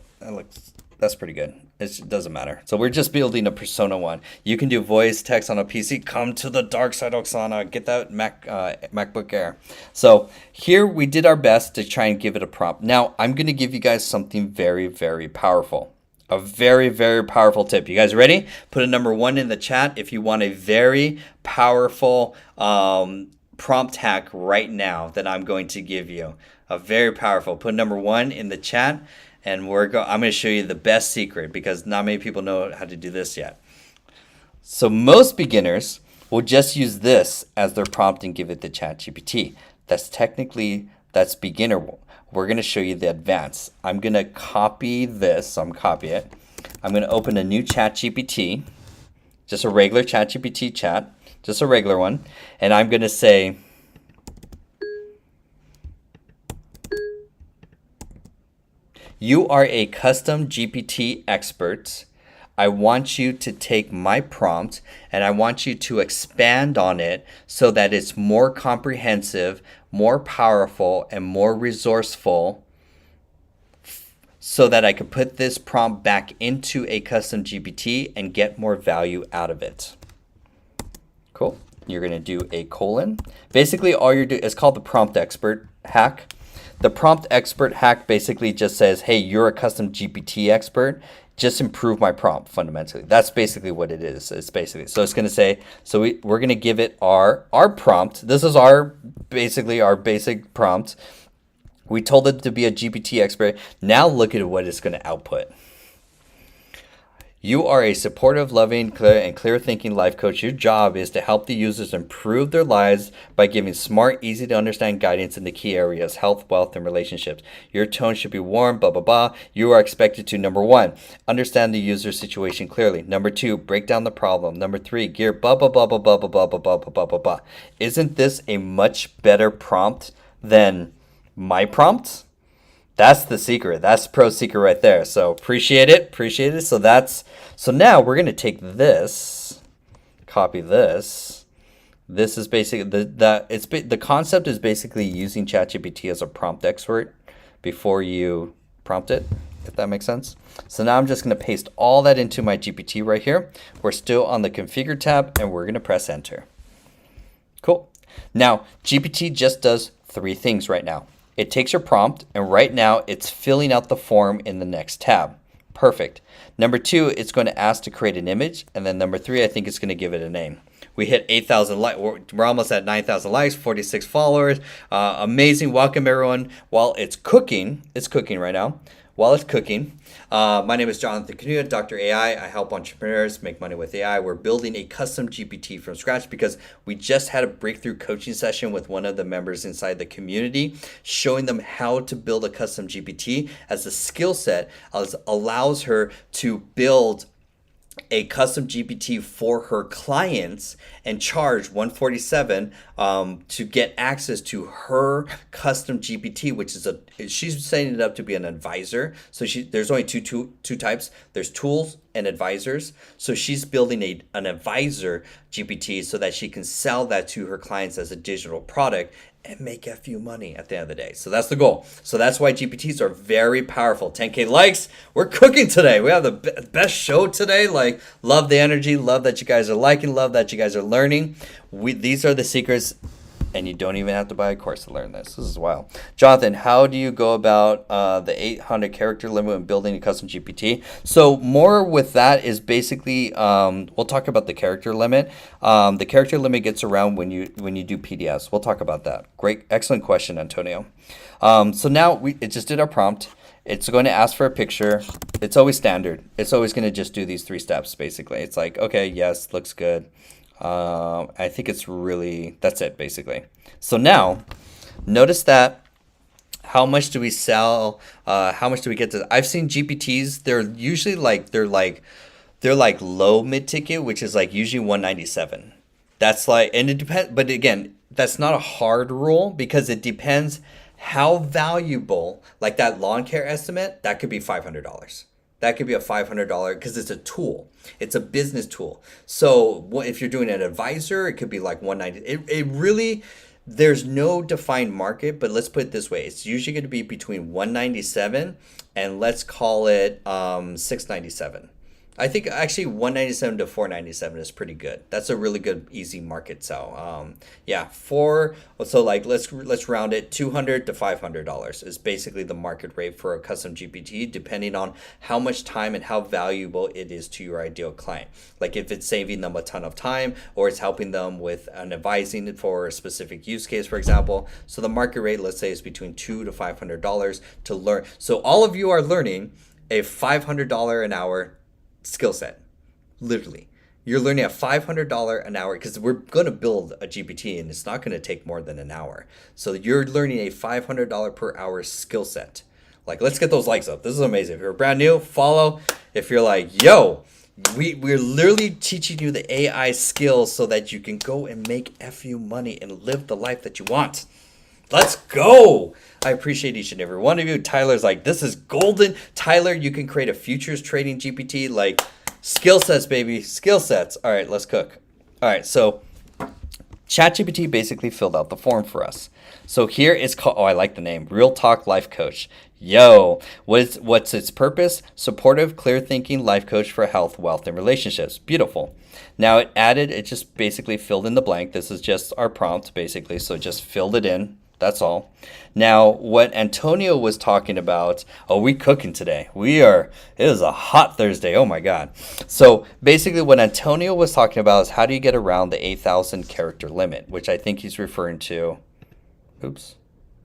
that's pretty good. It doesn't matter. So we're just building a persona 1. You can do voice text on a PC. Come to the dark side, Oksana. Get that MacBook Air. So here we did our best to try and give it a prompt. Now I'm going to give you guys something very, very powerful. A very, very powerful tip. You guys ready? Put a number 1 in the chat if you want a very powerful prompt hack right now that I'm going to give you. A very powerful. Put number 1 in the chat, and I'm going to show you the best secret because not many people know how to do this yet. So most beginners will just use this as their prompt and give it to ChatGPT. That's beginner. We're going to show you the advanced. I'm going to copy this. I'm going to open a new ChatGPT, just a regular ChatGPT chat, just a regular one. And I'm going to say, you are a custom GPT expert. I want you to take my prompt and I want you to expand on it so that it's more comprehensive, more powerful, and more resourceful so that I could put this prompt back into a custom GPT and get more value out of it. Cool. You're going to do a colon. Basically, all you're doing is called the prompt expert hack. The prompt expert hack basically just says, hey, you're a custom GPT expert. Just improve my prompt fundamentally. That's basically what it is. It's basically, so it's going to say, so we're going to give it our prompt. This is basically our basic prompt. We told it to be a GPT expert. Now look at what it's going to output. You are a supportive, loving, clear thinking life coach. Your job is to help the users improve their lives by giving smart, easy to understand guidance in the key areas: health, wealth, and relationships. Your tone should be warm, blah, blah, blah. You are expected to, number 1, understand the user's situation clearly. Number 2, break down the problem. Number 3, gear, blah, blah, blah, blah, blah, blah, blah, blah, blah, blah, blah, blah. Isn't this a much better prompt than my prompt? That's the secret. That's pro secret right there. So appreciate it. So now we're going to take this, copy this. This is basically the concept is basically using ChatGPT as a prompt expert before you prompt it, if that makes sense. So now I'm just going to paste all that into my GPT right here. We're still on the configure tab and we're going to press enter. Cool. Now GPT just does 3 things right now. It takes your prompt, and right now it's filling out the form in the next tab. Perfect. Number 2, it's going to ask to create an image, and then number 3, I think it's going to give it a name. We hit 8,000 likes. We're almost at 9,000 likes, 46 followers. Amazing. Welcome, everyone. While it's cooking right now. While it's cooking, my name is Jonathan Canuta, Dr. AI. I help entrepreneurs make money with AI. We're building a custom GPT from scratch because we just had a breakthrough coaching session with one of the members inside the community, showing them how to build a custom GPT as a skill set allows her to build a custom GPT for her clients and charge $147 to get access to her custom GPT, which is she's setting it up to be an advisor. So there's only two types. There's tools and advisors. So she's building an advisor GPT so that she can sell that to her clients as a digital product and make a few money at the end of the day. So that's the goal. So that's why GPTs are very powerful. 10K likes. We're cooking today. We have the best show today. Like, love the energy. Love that you guys are liking. Love that you guys are learning. These are the secrets. And you don't even have to buy a course to learn this. This is wild. Jonathan, how do you go about the 800 character limit when building a custom GPT? So more with that is basically, we'll talk about the character limit. The character limit gets around when you do PDFs. We'll talk about that. Great, excellent question, Antonio. So now it just did our prompt. It's going to ask for a picture. It's always standard. It's always going to just do these 3 steps, basically. It's like, okay, yes, looks good. I think that's it basically. So now notice that how much do we sell? How much do we get to? I've seen GPTs. They're usually they're like low mid ticket, which is like usually 197. That's like, and it depends, but again, that's not a hard rule because it depends how valuable, like that lawn care estimate, that could be $500. That could be a $500 because it's a tool. It's a business tool. So if you're doing an advisor, it could be like 190. It really, there's no defined market, but let's put it this way. It's usually going to be between 197 and let's call it 697. I think actually 197 to 497 is pretty good. That's a really good easy market sell. So like let's round it. $200 to $500 is basically the market rate for a custom GPT, depending on how much time and how valuable it is to your ideal client. Like if it's saving them a ton of time or it's helping them with an advising for a specific use case, for example. So the market rate, let's say, is between $200 to $500 to learn. So all of you are learning a $500 an hour skill set. Literally, you're learning a $500 an hour because we're going to build a GPT and it's not going to take more than an hour. So you're learning a $500 per hour skill set. Like, let's get those likes up. This is amazing. If you're brand new, follow. If you're like, yo, we're literally teaching you the AI skills so that you can go and make FU money and live the life that you want. Let's go. I appreciate each and every one of you. Tyler's like, this is golden. Tyler, you can create a futures trading GPT. Like, skill sets, baby. Skill sets. All right, let's cook. All right, so ChatGPT basically filled out the form for us. So here it's called, I like the name, Real Talk Life Coach. Yo, what's its purpose? Supportive, clear thinking life coach for health, wealth, and relationships. Beautiful. Now it just basically filled in the blank. This is just our prompt, basically. So just filled it in. That's all. Now, what Antonio was talking about, oh, we cooking today. It is a hot Thursday. Oh my God. So basically what Antonio was talking about is how do you get around the 8,000 character limit, which I think he's referring to. Oops.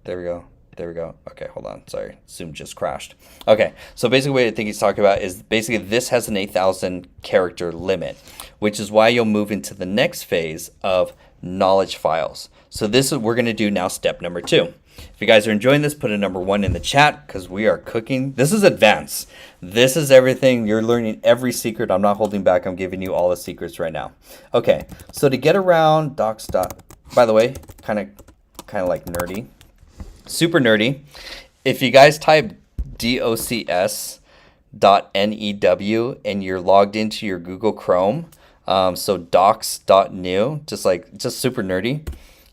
There we go. There we go. Okay, hold on. Sorry. Zoom just crashed. Okay, so basically what I think he's talking about is basically this has an 8,000 character limit, which is why you'll move into the next phase of knowledge files. So this is we're going to do now step number 2. If you guys are enjoying this, put a number 1 in the chat because we are cooking. This is advanced. This is everything. You're learning every secret. I'm not holding back. I'm giving you all the secrets right now. Okay, so to get around docs. By the way, kind of like nerdy. Super nerdy. If you guys type docs.new and you're logged into your Google Chrome, so docs.new, just super nerdy,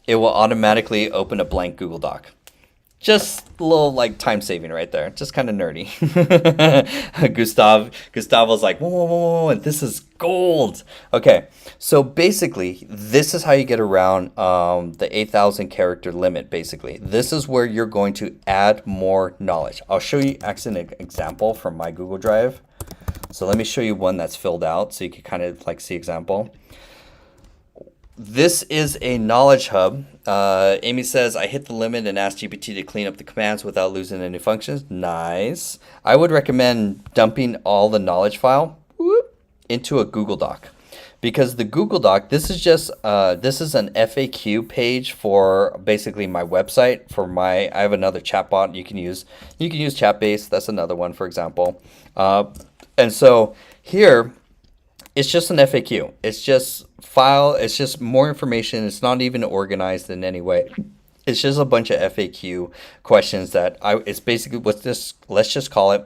it will automatically open a blank Google Doc. Just a little like time saving right there. Just kind of nerdy. Gustavo's like, whoa, this is gold. Okay, so basically, this is how you get around the 8,000 character limit, basically. This is where you're going to add more knowledge. I'll show you actually an example from my Google Drive. So let me show you one that's filled out so you can kind of like see example. This is a knowledge hub. Amy says, I hit the limit and asked GPT to clean up the commands without losing any functions. Nice. I would recommend dumping all the knowledge file into a Google Doc. Because the Google Doc, this is an FAQ page for basically my website. I have another chatbot you can use. You can use Chatbase. That's another one, for example. And so here, it's just an FAQ. It's just it's just more information. It's not even organized in any way. It's just a bunch of FAQ questions it's basically let's just call it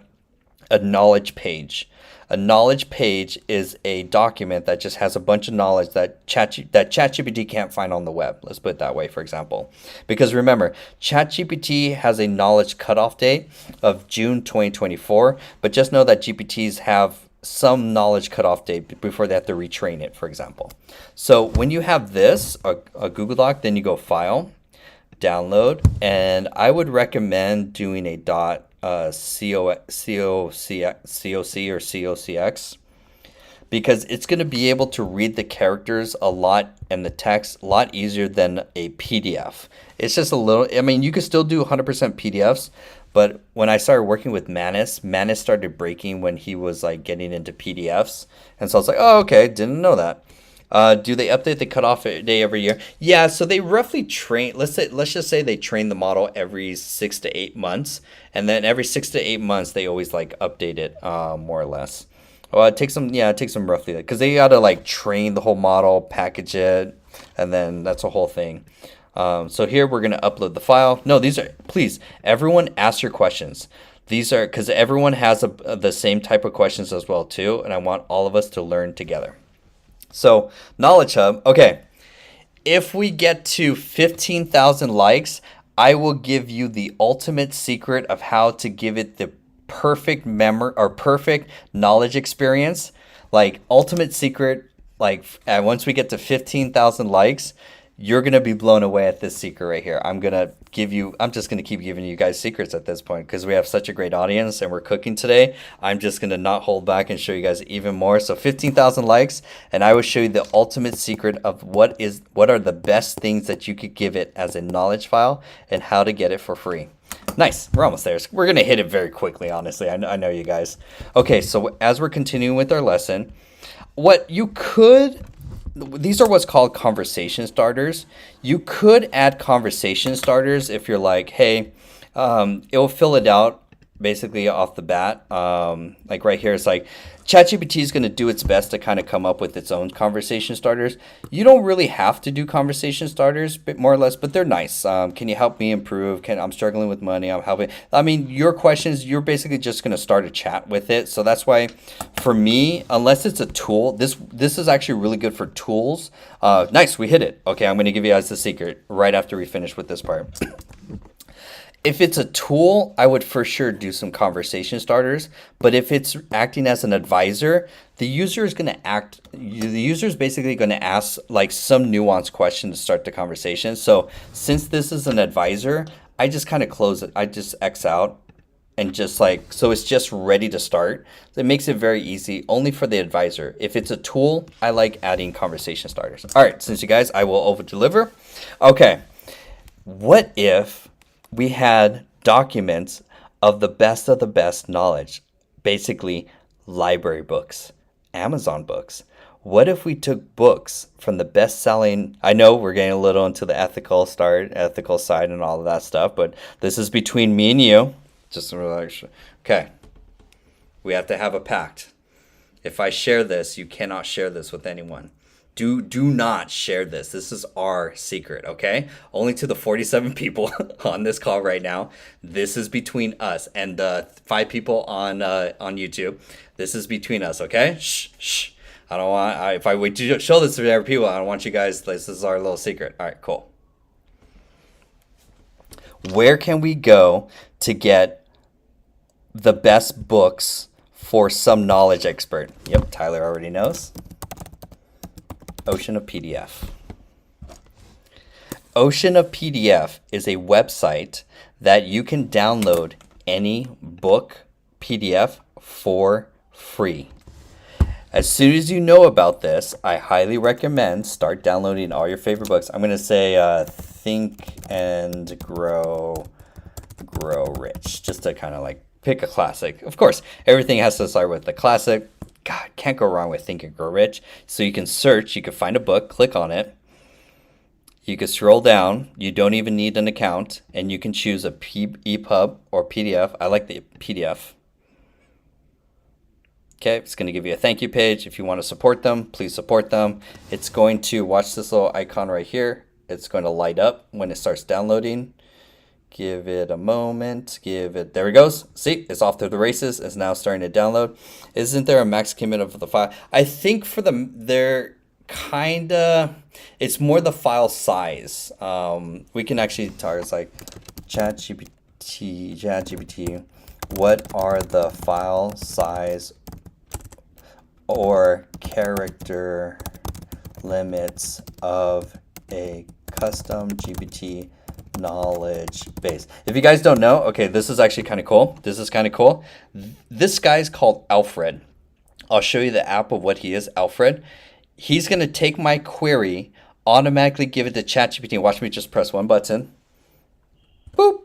a knowledge page. A knowledge page is a document that just has a bunch of knowledge that ChatGPT can't find on the web. Let's put it that way, for example. Because remember, ChatGPT has a knowledge cutoff date of June 2024, but just know that GPTs have some knowledge cutoff date before they have to retrain it, for example. So when you have this, a Google Doc, then you go File, Download, and I would recommend doing a .coc or COCX because it's going to be able to read the characters a lot and the text a lot easier than a PDF. It's just a little, I mean, you could still do 100% PDFs, but when I started working with Manus started breaking when he was like getting into PDFs. And so I was like, oh, okay, didn't know that. Do they update the cutoff day every year? Yeah, so they roughly train, let's just say they train the model every 6 to 8 months. And then every 6 to 8 months, they always like update it more or less. Well, it takes them roughly, because they got to like train the whole model, package it, and then that's a whole thing. So here we're going to upload the file. No, please, everyone ask your questions. These are, because everyone has the same type of questions as well too, and I want all of us to learn together. So, Knowledge Hub, okay. If we get to 15,000 likes, I will give you the ultimate secret of how to give it the perfect perfect knowledge experience. Like, ultimate secret, like, once we get to 15,000 likes, you're going to be blown away at this secret right here. I'm just going to keep giving you guys secrets at this point because we have such a great audience and we're cooking today. I'm just going to not hold back and show you guys even more. So 15,000 likes and I will show you the ultimate secret of what are the best things that you could give it as a knowledge file and how to get it for free. Nice. We're almost there. We're going to hit it very quickly, honestly. I know you guys. Okay, so as we're continuing with our lesson, these are what's called conversation starters. You could add conversation starters if you're like, hey, it'll fill it out basically off the bat. Like right here, it's like ChatGPT is going to do its best to kind of come up with its own conversation starters. You don't really have to do conversation starters, but more or less, but they're nice. Can you help me improve? I'm struggling with money. I'm helping. I mean, your questions, you're basically just going to start a chat with it. So that's why for me, unless it's a tool, this is actually really good for tools. Nice, we hit it. Okay, I'm going to give you guys the secret right after we finish with this part. If it's a tool, I would for sure do some conversation starters. But if it's acting as an advisor, the user is basically going to ask like some nuanced question to start the conversation. So since this is an advisor, I just kind of close it. I just X out and just like, so it's just ready to start. It makes it very easy only for the advisor. If it's a tool, I like adding conversation starters. All right, since you guys, I will over deliver. Okay. What if we had documents of the best knowledge, basically library books, Amazon books? What if we took books from the best selling? I know we're getting a little into the ethical side and all of that stuff, but this is between me and you. Just a relax. Okay. We have to have a pact. If I share this, you cannot share this with anyone. Do not share this. This is our secret, okay? Only to the 47 people on this call right now. This is between us and the 5 people on YouTube. This is between us, okay? Shh, shh. I don't want. If I wait to show this to other people, I don't want you guys. This is our little secret. All right, cool. Where can we go to get the best books for some knowledge expert? Yep, Tyler already knows. Ocean of PDF. Ocean of PDF is a website that you can download any book PDF for free. As soon as you know about this, I highly recommend start downloading all your favorite books. I'm going to say Think and Grow Rich, just to kind of like pick a classic. Of course, everything has to start with the classic. God, can't go wrong with Think and Grow Rich. So you can search, you can find a book, click on it. You can scroll down. You don't even need an account, and you can choose a EPUB or PDF. I like the PDF. Okay, it's going to give you a thank you page. If you want to support them, please support them. It's going to watch this little icon right here. It's going to light up when it starts downloading. Give it a moment. There it goes. See, it's off to the races. It's now starting to download. Isn't there a max commit of the file? I think for they're it's more the file size. We can actually target like ChatGPT. What are the file size or character limits of a custom GPT knowledge base? If you guys don't know, okay, this is actually kind of cool. This guy's called Alfred. I'll show you the app of what he is, Alfred. He's going to take my query, automatically give it to ChatGPT. Watch me just press one button. Boop.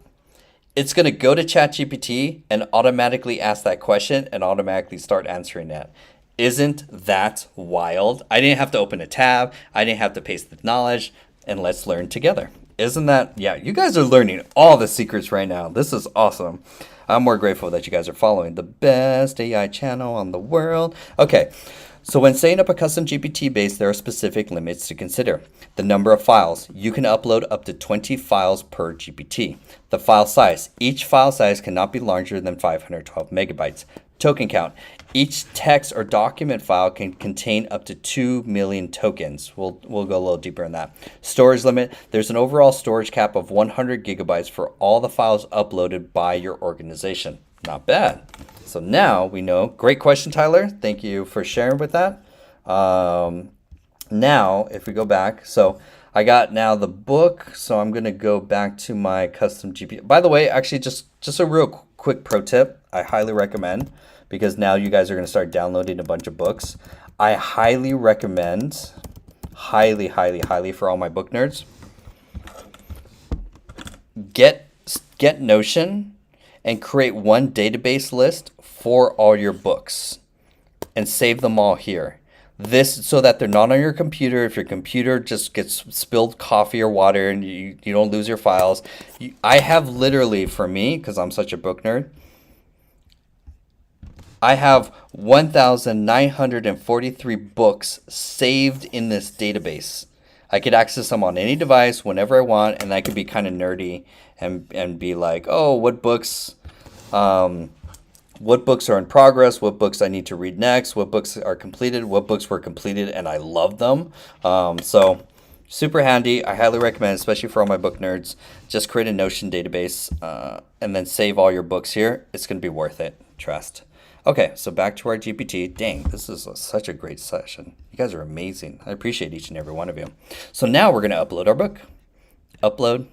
It's going to go to ChatGPT and automatically ask that question and automatically start answering that. Isn't that wild? I didn't have to open a tab. I didn't have to paste the knowledge. And let's learn together. Isn't that? Yeah, you guys are learning all the secrets right now. This is awesome. I'm more grateful that you guys are following the best AI channel on the world. Okay. So when setting up a custom GPT base, there are specific limits to consider. The number of files. You can upload up to 20 files per GPT. The file size. Each file size cannot be larger than 512 megabytes. Token count. Each text or document file can contain up to 2 million tokens. We'll go a little deeper in that. Storage limit. There's an overall storage cap of 100 gigabytes for all the files uploaded by your organization. Not bad. So now we know. Great question, Tyler. Thank you for sharing with that. Now, if we go back, so I got now the book. So I'm going to go back to my custom GPT. By the way, actually, just a real quick pro tip. I highly recommend, because now you guys are going to start downloading a bunch of books. I highly recommend, highly for all my book nerds, get Notion and create one database list for all your books and save them all here. This so that they're not on your computer. If your computer just gets spilled coffee or water and you don't lose your files. I have literally, for me, because I'm such a book nerd, I have 1,943 books saved in this database. I could access them on any device whenever I want, and I could be kind of nerdy and be like, oh, what books are in progress, what books I need to read next, what books are completed, what books were completed and I love them. So Super handy. I highly recommend, especially for all my book nerds. Just create a Notion database and then save all your books here. It's going to be worth it. Trust. Okay, so back to our GPT. Dang, this is such a great session. You guys are amazing. I appreciate each and every one of you. So now we're going to upload our book. Upload.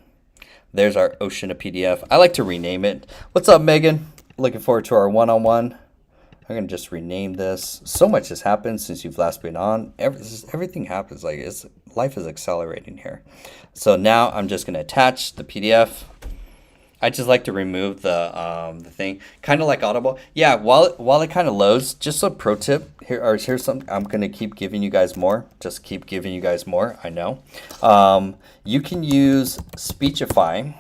There's our Ocean of PDF. I like to rename it. What's up, Megan? Looking forward to our one-on-one. I'm going to just rename this. So much has happened since you've last been on. Everything happens. Life is accelerating here. So now I'm just going to attach the PDF. I just like to remove the thing, kind of like Audible. Yeah, while it kind of loads, just a pro tip. Here's some. I'm gonna keep giving you guys more. Just keep giving you guys more. I know. You can use Speechify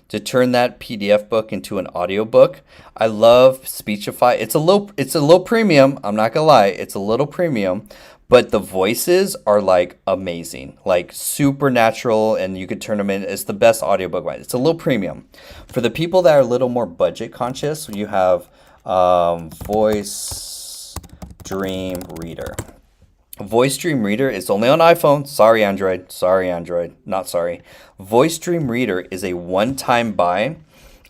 to turn that PDF book into an audio book. I love Speechify. It's a low premium. I'm not gonna lie. It's a little premium. But the voices are like amazing, like super natural, and you could turn them in. It's the best audiobook. It's a little premium. For the people that are a little more budget conscious, you have Voice Dream Reader. Voice Dream Reader is only on iPhone. Sorry, Android. Sorry, Android. Not sorry. Voice Dream Reader is a one-time buy.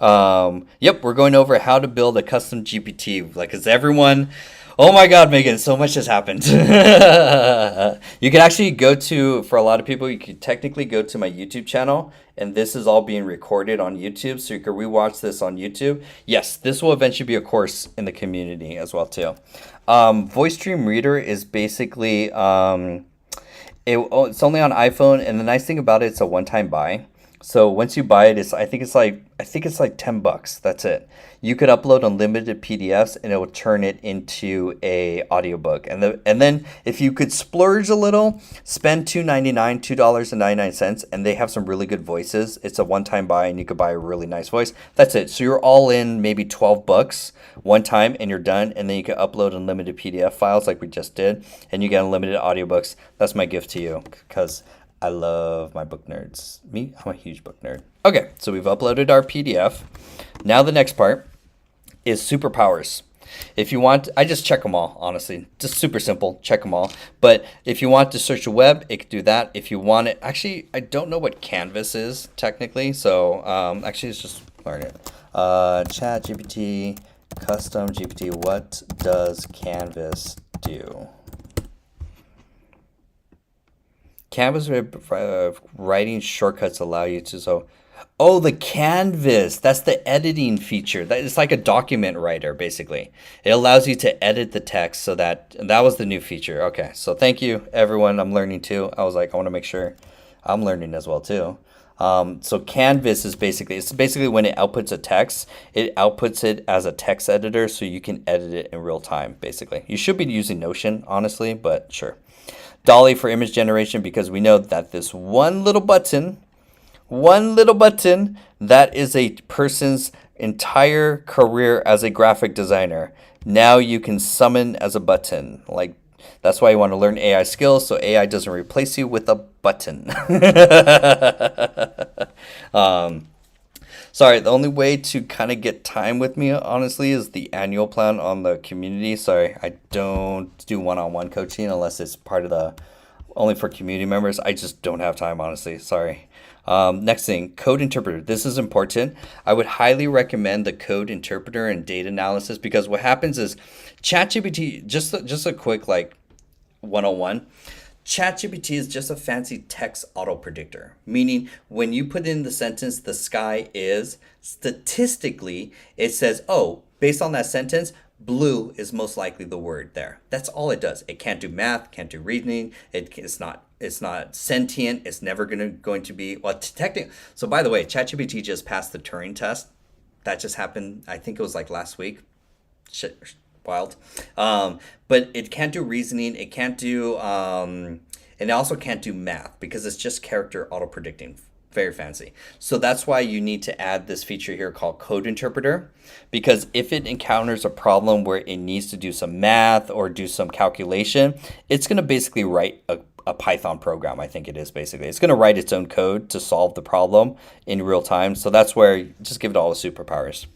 Yep, we're going over how to build a custom GPT. Like, is everyone... Oh my God, Megan, so much has happened. You can actually for a lot of people, you could technically go to my YouTube channel, and this is all being recorded on YouTube, so you can rewatch this on YouTube. Yes, this will eventually be a course in the community as well, too. Voice Dream Reader is basically, it's only on iPhone, and the nice thing about it, it's a one-time buy. So once you buy it, I think it's like $10. That's it. You could upload unlimited PDFs and it will turn it into a audiobook. And then if you could splurge a little, spend $2.99, and they have some really good voices. It's a one-time buy and you could buy a really nice voice. That's it. So you're all in maybe 12 bucks one time and you're done. And then you can upload unlimited PDF files like we just did, and you get unlimited audiobooks. That's my gift to you because I love my book nerds. I'm a huge book nerd. Okay, so we've uploaded our PDF. Now the next part is superpowers. If you want, I just check them all, honestly. Just super simple, check them all. But if you want to search the web, it could do that. If you want it, actually, I don't know what Canvas is technically. So actually, let's just learn it. Chat GPT, custom GPT, what does Canvas do? Canvas writing shortcuts allow you to the Canvas, that's the editing feature. It's like a document writer basically. It allows you to edit the text so that was the new feature. Okay, so thank you everyone. I'm learning too. I want to make sure I'm learning as well too. So Canvas is basically when it outputs a text, it outputs it as a text editor so you can edit it in real time basically. You should be using Notion honestly, but sure. Dolly for image generation, because we know that this one little button, that is a person's entire career as a graphic designer. Now you can summon as a button. Like, that's why you want to learn AI skills, so AI doesn't replace you with a button. Sorry, the only way to kind of get time with me, honestly, is the annual plan on the community. Sorry, I don't do one-on-one coaching unless it's part of only for community members. I just don't have time, honestly. Sorry. Next thing, code interpreter. This is important. I would highly recommend the code interpreter and data analysis, because what happens is ChatGPT, just a quick 101. ChatGPT is just a fancy text auto predictor, meaning when you put in the sentence, the sky is, statistically, it says, oh, based on that sentence, blue is most likely the word there. That's all it does. It can't do math, can't do reasoning. It's not sentient. It's never going to be, technically. So by the way, ChatGPT just passed the Turing test. That just happened. I think it was last week. Shit. Wild. But it can't do reasoning. It can't do, and it also can't do math because it's just character auto predicting. Very fancy. So that's why you need to add this feature here called code interpreter, because if it encounters a problem where it needs to do some math or do some calculation, it's going to basically write a Python program. I think it is basically. It's going to write its own code to solve the problem in real time. So that's where just give it all the superpowers.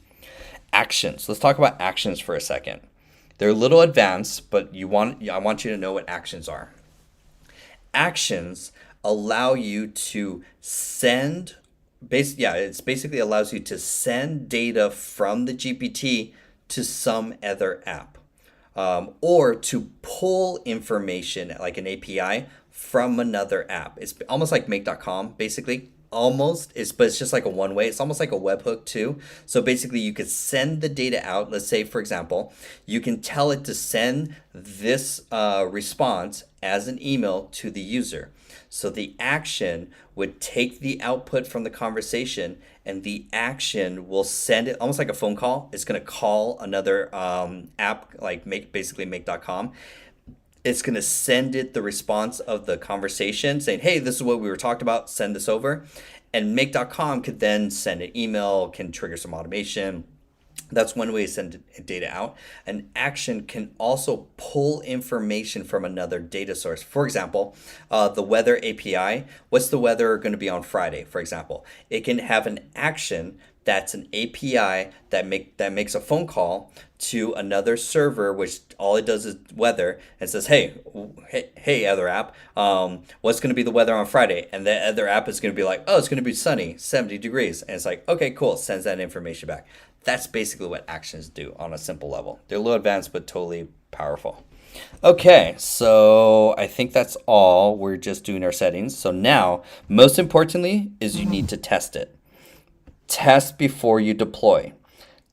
Actions. Let's talk about actions for a second. They're a little advanced, but I want you to know what actions are. Actions allow you to send it's basically allows you to send data from the GPT to some other app, or to pull information like an API from another app. It's almost like make.com, basically. Almost it's but it's just like a one way. It's almost like a webhook too. So basically you could send the data out. Let's say, for example, you can tell it to send this response as an email to the user. So the action would take the output from the conversation, and the action will send it almost like a phone call. It's going to call another app like basically make.com. It's going to send it the response of the conversation saying, hey, this is what we were talking about, send this over. And make.com could then send an email, can trigger some automation. That's one way to send data out. An action can also pull information from another data source. For example, the weather API. What's the weather going to be on Friday, for example? It can have an action that's an API that makes a phone call to another server, which all it does is weather, and says, hey, other app, what's going to be the weather on Friday? And the other app is going to be like, oh, it's going to be sunny, 70 degrees. And it's like, okay, cool, sends that information back. That's basically what actions do on a simple level. They're a little advanced, but totally powerful. Okay, so I think that's all. We're just doing our settings. So now, most importantly, is you need to test it. Test before you deploy.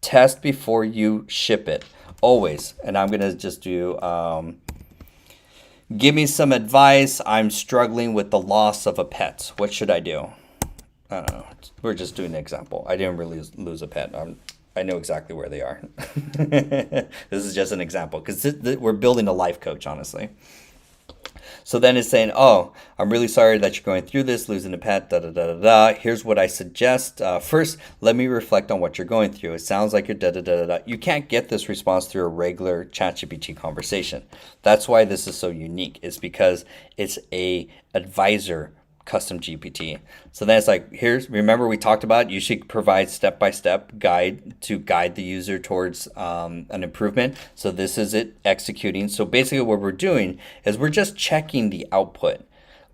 Test before you ship it. Always. And I'm going to just do, give me some advice. I'm struggling with the loss of a pet. What should I do? I don't know. We're just doing an example. I didn't really lose a pet. I know exactly where they are. This is just an example because we're building a life coach, honestly. So then it's saying, oh, I'm really sorry that you're going through this, losing a pet, da da da da da. Here's what I suggest. First, let me reflect on what you're going through. It sounds like you're da da da da da. You can't get this response through a regular ChatGPT conversation. That's why this is so unique. It's because it's a advisor custom GPT. So then it's like, remember we talked about you should provide step-by-step guide to guide the user towards an improvement. So this is it executing. So basically what we're doing is we're just checking the output.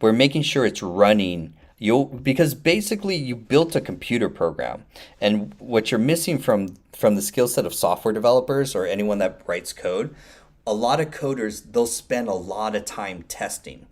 We're making sure it's running. Because basically you built a computer program, and what you're missing from the skill set of software developers or anyone that writes code, a lot of coders, they'll spend a lot of time testing.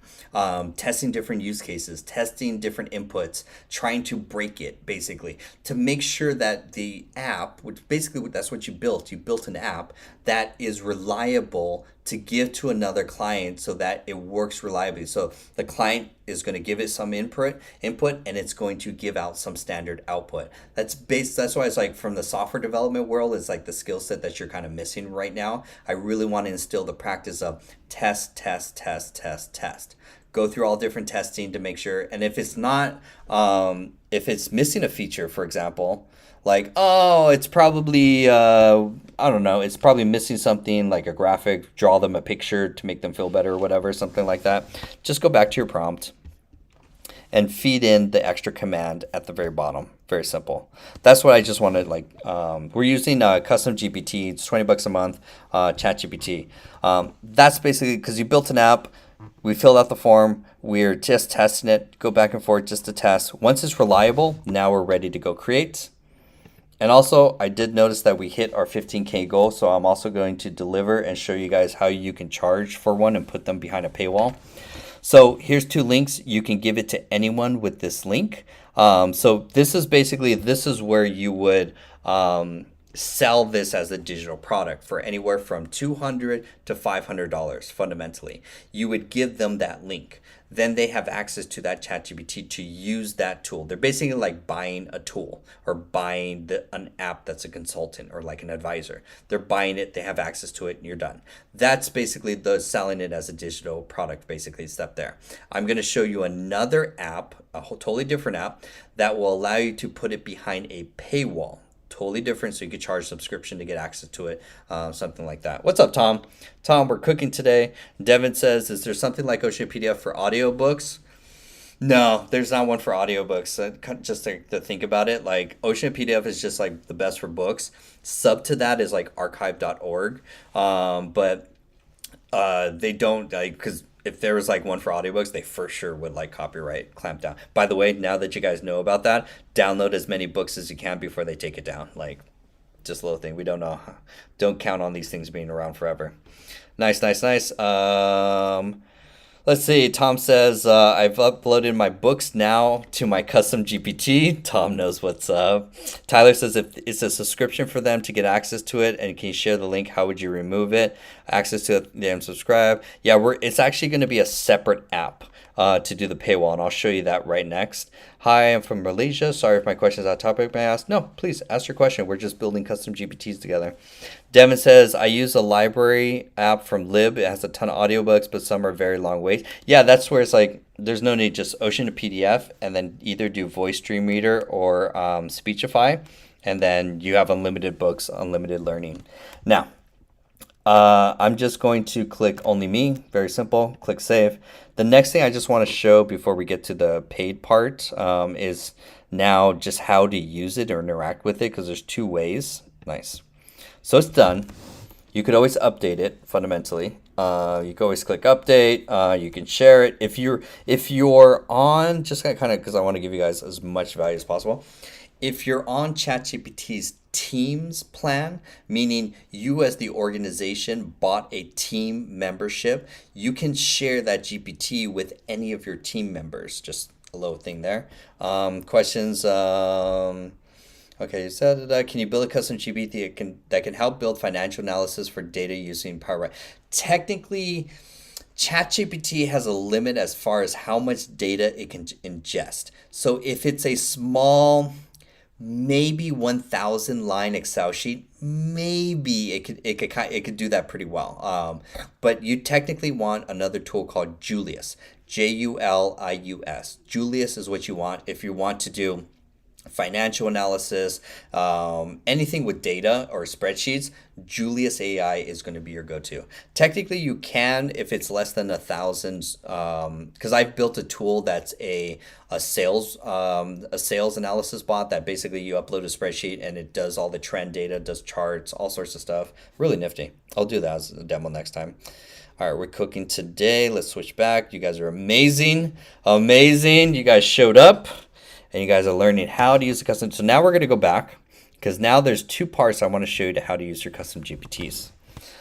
Testing different use cases, testing different inputs, trying to break it basically to make sure that the app, which basically that's what you built an app that is reliable to give to another client so that it works reliably. So the client is going to give it some input and it's going to give out some standard output. That's why it's like from the software development world, it's like the skill set that you're kind of missing right now. I really want to instill the practice of test. Go through all different testing to make sure. And if it's not, if it's missing a feature, for example, like, oh, it's probably, I don't know, it's probably missing something like a graphic, draw them a picture to make them feel better or whatever, something like that. Just go back to your prompt and feed in the extra command at the very bottom. Very simple. That's what I just wanted. Like, we're using custom GPT. It's $20 a month, ChatGPT. That's basically because you built an app. We filled out the form. We're just testing it. Go back and forth just to test. Once it's reliable, now we're ready to go create. And also, I did notice that we hit our 15K goal. So I'm also going to deliver and show you guys how you can charge for one and put them behind a paywall. So here's 2 links. You can give it to anyone with this link. So this is where you would sell this as a digital product for anywhere from $200 to $500 fundamentally. You would give them that link. Then they have access to that ChatGPT to use that tool. They're basically like buying a tool or buying an app that's a consultant or like an advisor. They're buying it, they have access to it, and you're done. That's basically the selling it as a digital product, basically step there. I'm going to show you another app, a totally different app that will allow you to put it behind a paywall. Totally different, so you could charge subscription to get access to it, something like that. What's up, Tom? Tom, we're cooking today. Devin says, is there something like Ocean PDF for audiobooks? No, there's not one for audiobooks. Just to think about it, like Ocean PDF is just like the best for books. Sub to that is like archive.org, but they don't, like, because if there was like one for audiobooks, they for sure would like copyright clamp down. By the way, now that you guys know about that, download as many books as you can before they take it down. Like, just a little thing. We don't know. Don't count on these things being around forever. Nice, nice, nice. Let's see. Tom says, I've uploaded my books now to my custom GPT. Tom knows what's up. Tyler says, if it's a subscription for them to get access to it, and can you share the link? How would you remove it? Access to it, then subscribe. Yeah, it's actually going to be a separate app to do the paywall, and I'll show you that right next. Hi, I'm from Malaysia. Sorry if my question is out of topic. May I ask? No, please ask your question. We're just building custom GPTs together. Devin says, I use a library app from Lib. It has a ton of audiobooks, but some are very long waits. Yeah, that's where it's like, there's no need, just ocean to PDF, and then either do Voice Dream Reader or Speechify, and then you have unlimited books, unlimited learning. Now, I'm just going to click Only Me. Very simple. Click Save. The next thing I just want to show before we get to the paid part is now just how to use it or interact with it, because there's two ways. Nice. So it's done. You could always update it fundamentally. You can always click update. You can share it. If you're on, just kind of because I want to give you guys as much value as possible. If you're on ChatGPT's Teams plan, meaning you as the organization bought a team membership, you can share that GPT with any of your team members. Just a little thing there. Questions. Okay, so can you build a custom GPT that can help build financial analysis for data using Power BI? Technically, ChatGPT has a limit as far as how much data it can ingest. So if it's a small, maybe 1,000 line Excel sheet, maybe it could do that pretty well. But you technically want another tool called Julius, Julius. Julius is what you want if you want to do financial analysis, anything with data or spreadsheets. Julius AI is going to be your go-to. Technically, you can if it's less than 1,000, because I've built a tool that's a sales analysis bot that basically you upload a spreadsheet and it does all the trend data, does charts, all sorts of stuff. Really nifty. I'll do that as a demo next time. All right, we're cooking today. Let's switch back. You guys are amazing. Amazing. You guys showed up. And you guys are learning how to use the custom. So now we're going to go back, because now there's two parts I want to show you to how to use your custom GPTs.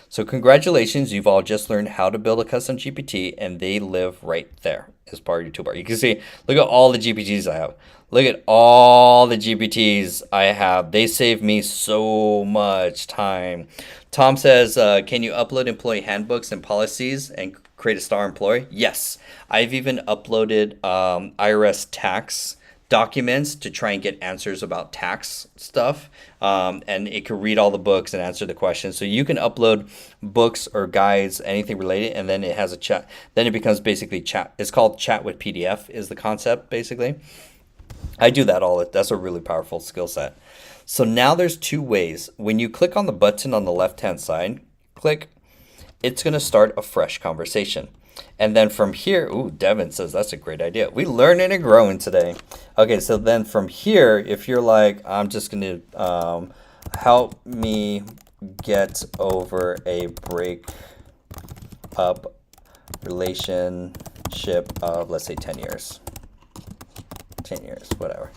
So congratulations, you've all just learned how to build a custom GPT, and they live right there as part of your toolbar. You can see, look at all the GPTs I have. Look at all the GPTs I have. They save me so much time. Tom says, can you upload employee handbooks and policies and create a star employee? Yes. I've even uploaded IRS tax documents to try and get answers about tax stuff, and it can read all the books and answer the questions. So you can upload books or guides, anything related, and then it has a chat. Then it becomes basically chat. It's called chat with PDF is the concept basically. I do that all. That's a really powerful skill set. So now there's two ways. When you click on the button on the left hand side, click, it's going to start a fresh conversation. And then from here, ooh, Devin says that's a great idea. We learning and growing today. Okay, so then from here, if you're like, I'm just going to help me get over a break-up relationship of, let's say, 10 years. 10 years, whatever.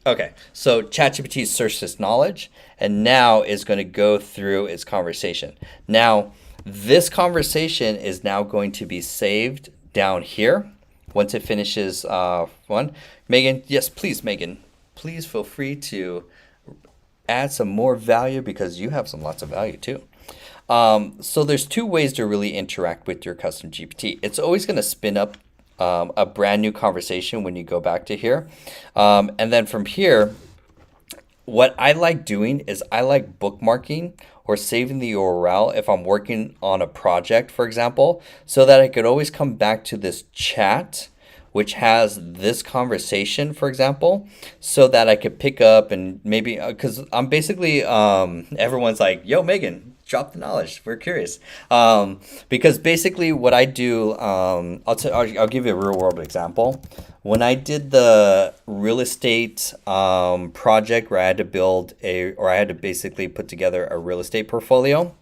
Okay, so ChatGPT searched its knowledge, and now is going to go through its conversation. Now, this conversation is now going to be saved down here once it finishes one. Megan, yes, please, Megan, please feel free to add some more value because you have lots of value too. So there's two ways to really interact with your custom GPT. It's always going to spin up a brand new conversation when you go back to here. And then from here, what I like doing is I like bookmarking or saving the URL if I'm working on a project, for example, so that I could always come back to this chat, which has this conversation, for example, so that I could pick up and maybe, because I'm basically, everyone's like, yo, Megan, drop the knowledge. We're curious. Because basically what I do, I'll give you a real world example. When I did the real estate project where I had to basically put together a real estate portfolio,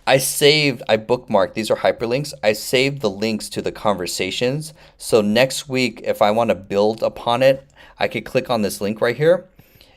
I bookmarked, these are hyperlinks. I saved the links to the conversations. So next week, if I want to build upon it, I could click on this link right here.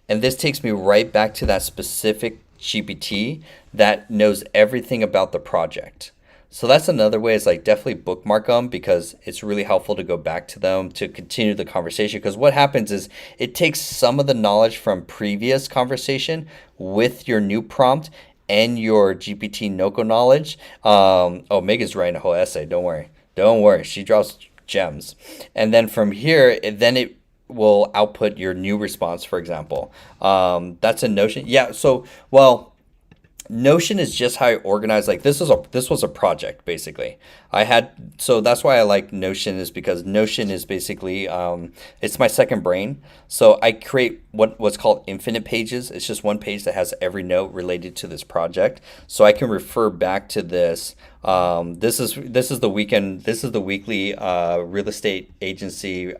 And this takes me right back to that specific GPT that knows everything about the project. So that's another way is like definitely bookmark them because it's really helpful to go back to them to continue the conversation. Because what happens is it takes some of the knowledge from previous conversation with your new prompt and your GPT Noco knowledge. Oh, Megan's writing a whole essay. Don't worry. Don't worry. She draws gems. And then from here, then it will output your new response, for example. That's a Notion. Yeah. So, well, Notion is just how I organize. Like this was a project basically. I had so that's why I like Notion is because Notion is basically it's my second brain. So I create what's called infinite pages. It's just one page that has every note related to this project. So I can refer back to this. This is the weekend. This is the weekly real estate agency.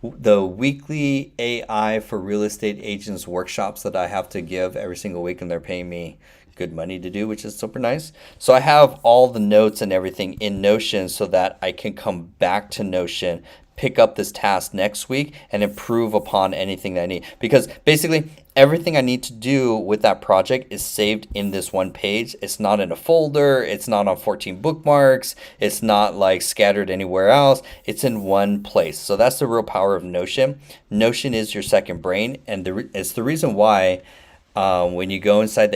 The weekly AI for real estate agents workshops that I have to give every single week, and they're paying me good money to do, which is super nice. So I have all the notes and everything in Notion so that I can come back to Notion, pick up this task next week, and improve upon anything that I need. Because basically, everything I need to do with that project is saved in this one page. It's not in a folder. It's not on 14 bookmarks. It's not like scattered anywhere else. It's in one place. So that's the real power of Notion. Notion is your second brain, and it's the reason why when you're inside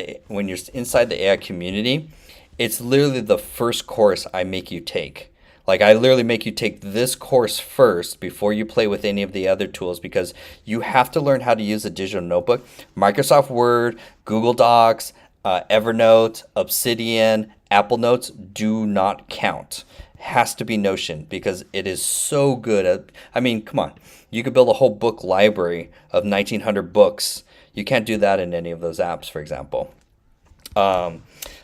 the AI community, it's literally the first course I make you take. Like I literally make you take this course first before you play with any of the other tools because you have to learn how to use a digital notebook. Microsoft Word, Google Docs, Evernote, Obsidian, Apple Notes do not count. Has to be Notion because it is so good at, I mean, come on. You could build a whole book library of 1900 books. You can't do that in any of those apps, for example.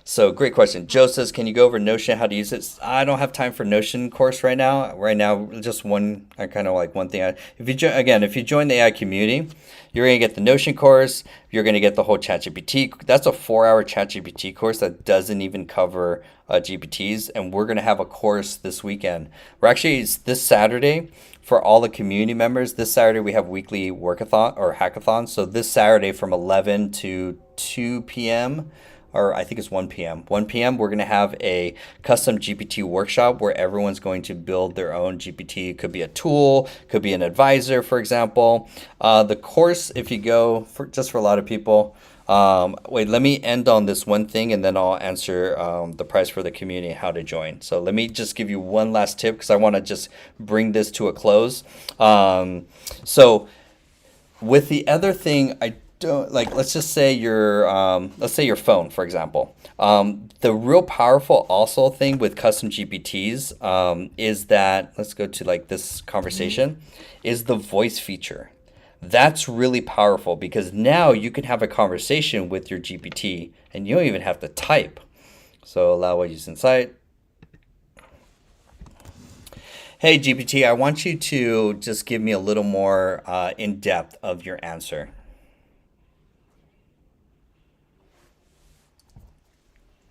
So great question. Joe says, can you go over Notion, how to use it? I don't have time for Notion course right now. Right now, just one, I kind of like one thing. If you join the AI community, you're going to get the Notion course. You're going to get the whole ChatGPT. That's a 4-hour ChatGPT course that doesn't even cover GPTs. And we're going to have a course this weekend. It's this Saturday. For all the community members, this Saturday we have weekly workathon or hackathon. So this Saturday from 11 to 2 p.m., or I think it's 1 p.m. 1 p.m. we're going to have a custom GPT workshop where everyone's going to build their own GPT. It could be a tool, could be an advisor, for example. The course, if you go, just for a lot of people, wait, let me end on this one thing and then I'll answer the price for the community, how to join. So let me just give you one last tip because I want to just bring this to a close. So with the other thing, I don't like, let's just say let's say your phone, for example. The real powerful also thing with custom GPTs is that, let's go to like this conversation, is the voice feature. That's really powerful because now you can have a conversation with your GPT and you don't even have to type. So allow what use insight. Hey GPT, I want you to just give me a little more in depth of your answer.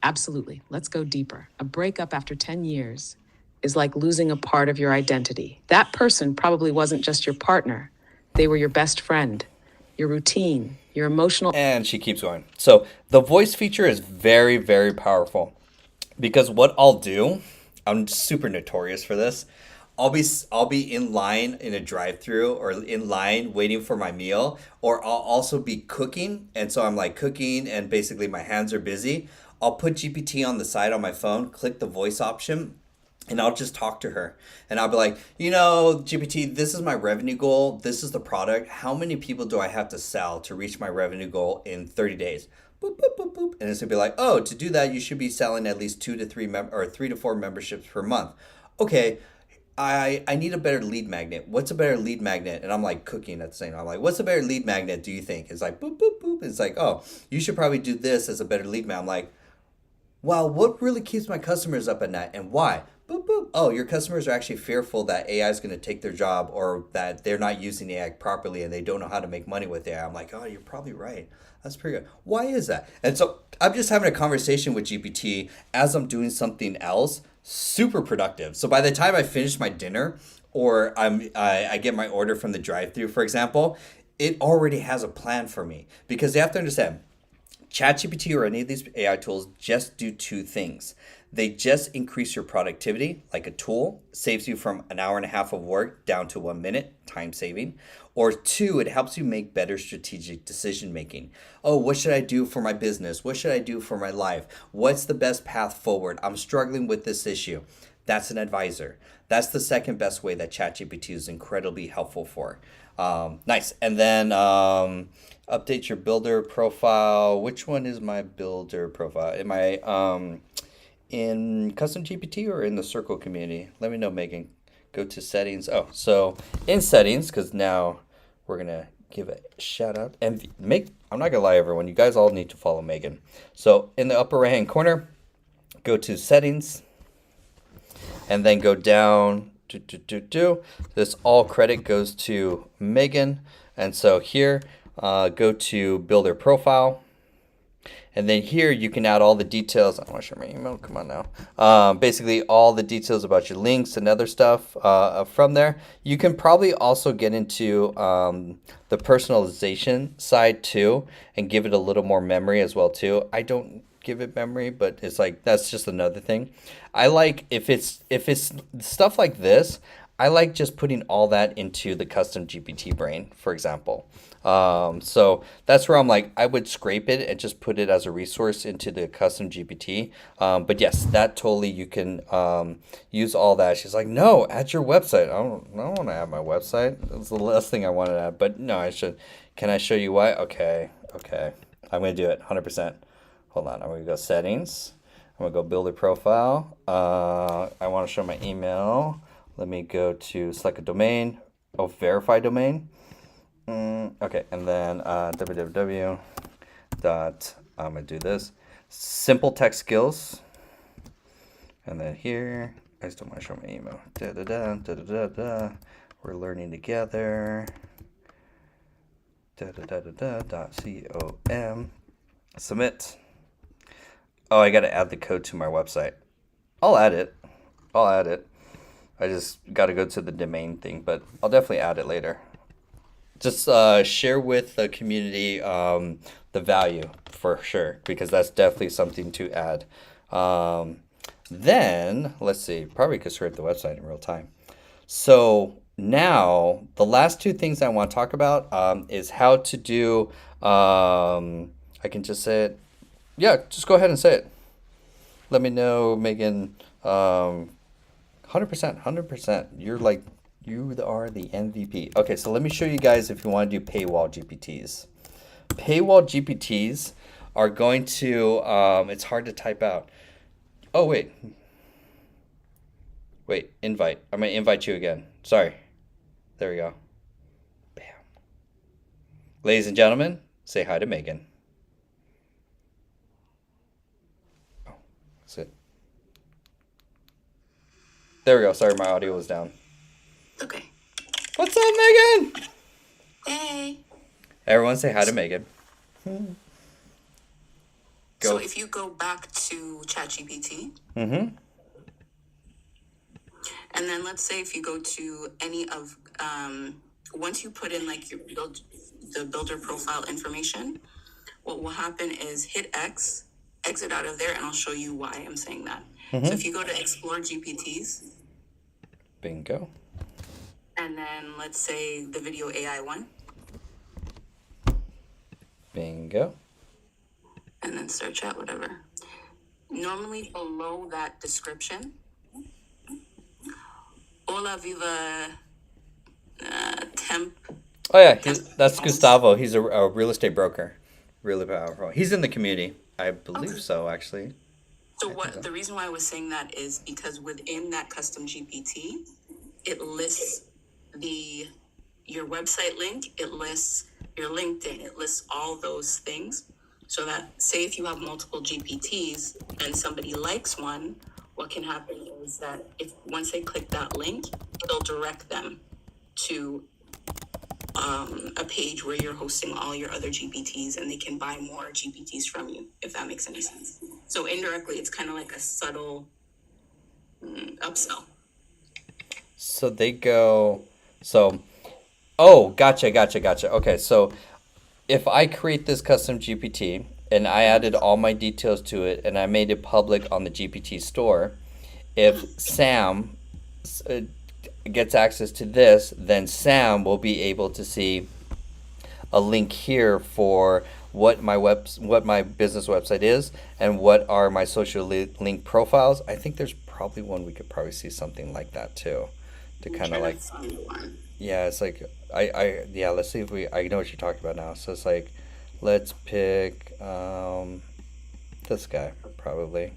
Absolutely. Let's go deeper. A breakup after 10 years is like losing a part of your identity. That person probably wasn't just your partner. They were your best friend, your routine, your emotional. And she keeps going. So the voice feature is very, very powerful because what I'll do, I'm super notorious for this. I'll be in line in a drive-through or in line waiting for my meal, or I'll also be cooking. And so I'm like cooking and basically my hands are busy. I'll put GPT on the side on my phone, click the voice option, and I'll just talk to her. And I'll be like, GPT, this is my revenue goal. This is the product. How many people do I have to sell to reach my revenue goal in 30 days? Boop, boop, boop, boop. And it's going to be like, oh, to do that, you should be selling at least 3 to 4 memberships per month. Okay, I need a better lead magnet. What's a better lead magnet? And I'm like cooking at the same time. I'm like, what's a better lead magnet do you think? It's like, boop, boop, boop. It's like, oh, you should probably do this as a better lead magnet. I'm like, wow, what really keeps my customers up at night and why? Boop, boop. oh, your customers are actually fearful that AI is going to take their job or that they're not using AI properly and they don't know how to make money with AI. I'm like, oh, you're probably right. That's pretty good. Why is that? And so I'm just having a conversation with GPT as I'm doing something else, super productive. So by the time I finish my dinner or I get my order from the drive-through, for example, it already has a plan for me because they have to understand ChatGPT or any of these AI tools just do two things. They just increase your productivity, like a tool, saves you from an hour and a half of work down to 1 minute, time saving. Or two, it helps you make better strategic decision making. Oh, what should I do for my business? What should I do for my life? What's the best path forward? I'm struggling with this issue. That's an advisor. That's the second best way that ChatGPT is incredibly helpful for. Nice. And then update your builder profile. Which one is my builder profile? Am I in custom GPT or in the Circle community? Let me know, Megan. Go to settings. Oh, so in settings, because now we're gonna give a shout out and make. I'm not gonna lie, everyone. You guys all need to follow Megan. So in the upper right hand corner, go to settings, and then go down. This all credit goes to Megan, and so here, go to builder profile. And then here you can add all the details. I want to share my email. Come on now. Basically, all the details about your links and other stuff from there. You can probably also get into the personalization side too, and give it a little more memory as well too. I don't give it memory, but it's like that's just another thing. I like if it's stuff like this. I like just putting all that into the custom GPT brain, for example. So that's where I'm like, I would scrape it and just put it as a resource into the custom GPT. But yes, that totally you can use all that. She's like, no, add your website. I don't want to add my website. That's the last thing I wanted to add. But no, I should. Can I show you why? Okay. I'm going to do it 100%. Hold on. I'm going to go settings. I'm going to go build a profile. I want to show my email. Let me go to select a domain. Oh, verify domain. Okay, and then www. I'm gonna do this. Simple text skills. And then here, I just don't want to show my email. We're learning together. .com. Submit. Oh, I gotta add the code to my website. I'll add it. I just gotta go to the domain thing, but I'll definitely add it later. Just share with the community the value for sure, because that's definitely something to add. Then, let's see, probably could scrape the website in real time. So now, the last two things I want to talk about is how to do, I can just say it. Yeah, just go ahead and say it. Let me know, Megan. 100%. You are the MVP. Okay, so let me show you guys if you want to do paywall GPTs. Paywall GPTs are going to, it's hard to type out. Oh, wait, invite. I'm going to invite you again. Sorry. There we go. Bam. Ladies and gentlemen, say hi to Megan. Oh, that's it. There we go. Sorry, my audio was down. Okay. What's up, Megan? Hey. Everyone say hi to Megan. So if you go back to ChatGPT, Mm-hmm. and then let's say if you go to any of, once you put in like the builder profile information, what will happen is hit X, exit out of there, and I'll show you why I'm saying that. Mm-hmm. So if you go to explore GPTs, Bingo. and then let's say the video AI one, Bingo. and then search at whatever. Normally below that description, Hola Viva Temp. Oh yeah, that's Gustavo. He's a real estate broker. Really powerful. He's in the community. I believe so, actually. So the reason why I was saying that is because within that custom GPT, it lists your website link, it lists your LinkedIn, it lists all those things. So that say if you have multiple GPTs and somebody likes one, what can happen is that if once they click that link, it'll direct them to a page where you're hosting all your other GPTs, and they can buy more GPTs from you, if that makes any sense. So indirectly, it's kind of like a subtle upsell. So they go, so, oh, gotcha. Okay, so if I create this custom GPT and I added all my details to it and I made it public on the GPT store, if Sam gets access to this, then Sam will be able to see a link here for what my business website is and what are my social link profiles. I think there's probably one we could probably see something like that too, to kind of like, find one. yeah, it's like yeah, let's see if I know what you're talking about now. So it's like, let's pick this guy probably.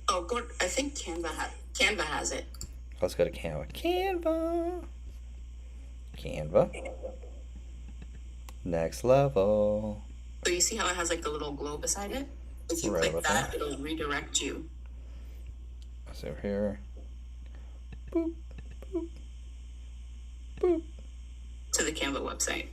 Oh, good. I think Canva has it. Let's go to Canva. Next level. So you see how it has like the little glow beside it? If you Right click about that, it'll redirect you. So here. Boop, boop, boop. To the Canva website.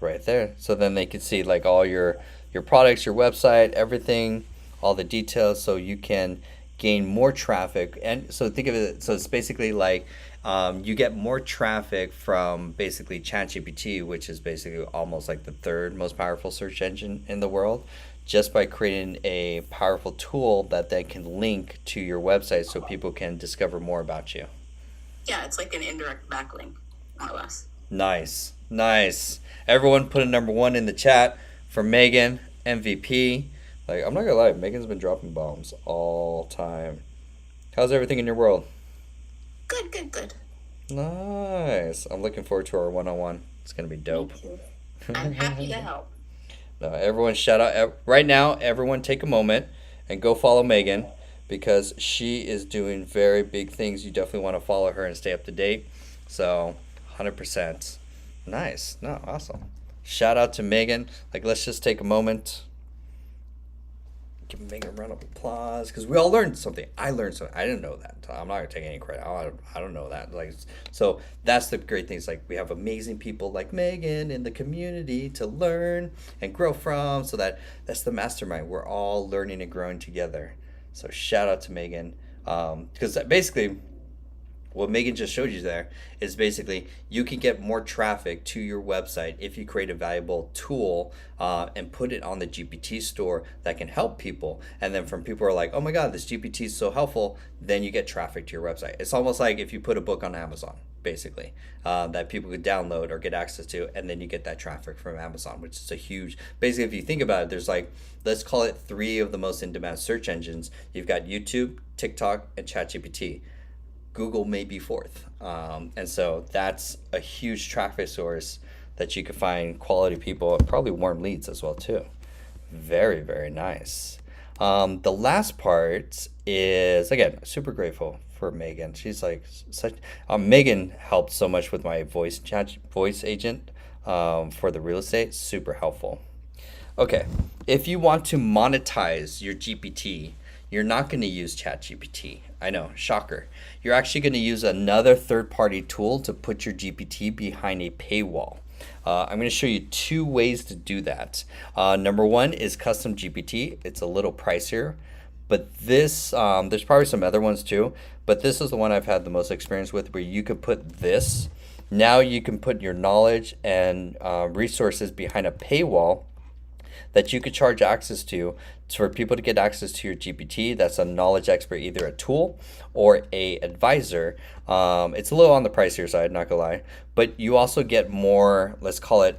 Right there. So then they can see like all your products, your website, everything, all the details, so you can gain more traffic. And so think of it, so it's basically like you get more traffic from basically ChatGPT, which is basically almost like the third most powerful search engine in the world, just by creating a powerful tool that then can link to your website so people can discover more about you. Yeah, it's like an indirect backlink, more or less. Nice. Everyone put a number 1 in the chat for Megan, MVP. Like, I'm not gonna lie, Megan's been dropping bombs all time. How's everything in your world? Good. Nice. I'm looking forward to our one-on-one. It's gonna be dope. Thank you. I'm happy to help. No, everyone shout out right now. Everyone take a moment and go follow Megan, because she is doing very big things. You definitely want to follow her and stay up to date. So 100%. Nice. No, awesome. Shout out to Megan. Like, let's just take a moment. Give Megan a round of applause, because we all learned something. I learned something. I didn't know that. I'm not gonna take any credit. I don't know that. Like, so that's the great thing. It's like we have amazing people like Megan in the community to learn and grow from. So that's the mastermind. We're all learning and growing together. So shout out to Megan, because basically what Megan just showed you there is basically you can get more traffic to your website if you create a valuable tool and put it on the GPT store that can help people. And then from people who are like, oh my God, this GPT is so helpful, then you get traffic to your website. It's almost like if you put a book on Amazon, basically, that people could download or get access to, and then you get that traffic from Amazon, which is a huge, basically, if you think about it, there's like, let's call it 3 of the most in-demand search engines. You've got YouTube, TikTok, and ChatGPT. Google may be 4th. And so that's a huge traffic source that you can find quality people and probably warm leads as well too. Very, very nice. The last part is, again, super grateful for Megan. She's like such, Megan helped so much with my voice agent for the real estate. Super helpful. Okay, if you want to monetize your GPT, you're not going to use ChatGPT. I know, shocker. You're actually going to use another third-party tool to put your GPT behind a paywall. I'm going to show you 2 ways to do that. Number 1 is custom GPT. It's a little pricier, but this, there's probably some other ones too, but this is the one I've had the most experience with, where you could put this. Now you can put your knowledge and resources behind a paywall that you could charge access to for people to get access to your GPT. That's a knowledge expert, either a tool or a advisor. It's a little on the pricier side, not gonna lie, but you also get more, let's call it,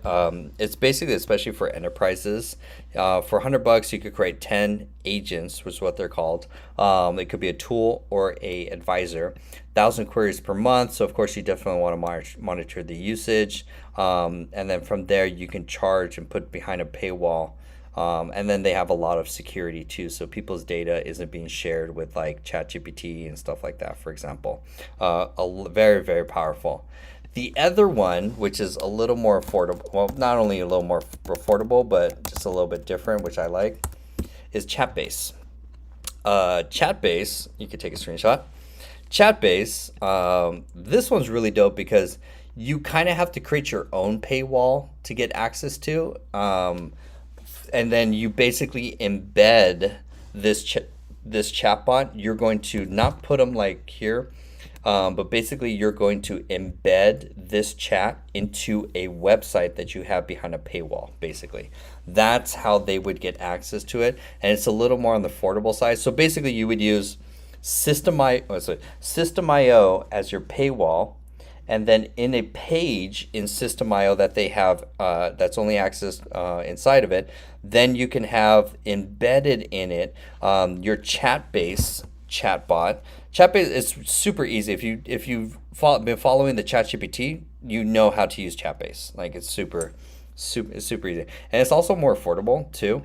it's basically, especially for enterprises, for $100 you could create 10 agents, which is what they're called. It could be a tool or a advisor. 1,000 queries per month, so of course you definitely want to monitor the usage, and then from there you can charge and put behind a paywall. And then they have a lot of security too, so people's data isn't being shared with like ChatGPT and stuff like that, for example. Very, very powerful. The other one, which is a little more affordable, well, not only a little more affordable, but just a little bit different, which I like, is Chatbase. Chatbase, you could take a screenshot. Chatbase, this one's really dope because you kind of have to create your own paywall to get access to. And then you basically embed this chatbot. You're going to not put them like here, but basically you're going to embed this chat into a website that you have behind a paywall. Basically, that's how they would get access to it, and it's a little more on the affordable side. So basically, you would use System.io as your paywall, and then in a page in System.io that they have that's only accessed inside of it, then you can have embedded in it your Chatbase chatbot. Chatbase is super easy. If you've been following the ChatGPT, you know how to use Chatbase. Like it's super easy, and it's also more affordable too.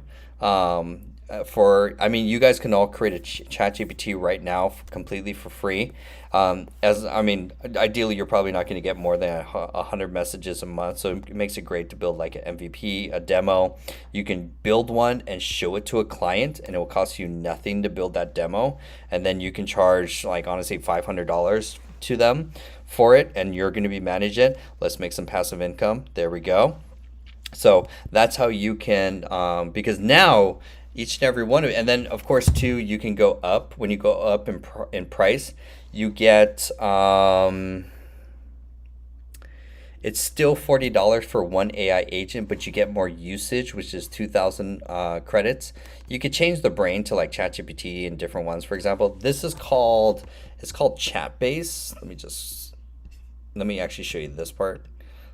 You guys can all create a ChatGPT right now completely for free. Ideally, you're probably not going to get more than 100 messages a month, so it makes it great to build like an MVP, a demo. You can build one and show it to a client, and it will cost you nothing to build that demo, and then you can charge like honestly $500 to them for it, and you're going to be managing it. Let's make some passive income. There we go. So that's how you can, because now each and every one of it, and then of course too, you can go up. When you go up in price, you get it's still $40 for one AI agent, but you get more usage, which is 2,000 credits. You could change the brain to like ChatGPT and different ones. For example, it's called Chatbase. Let me actually show you this part.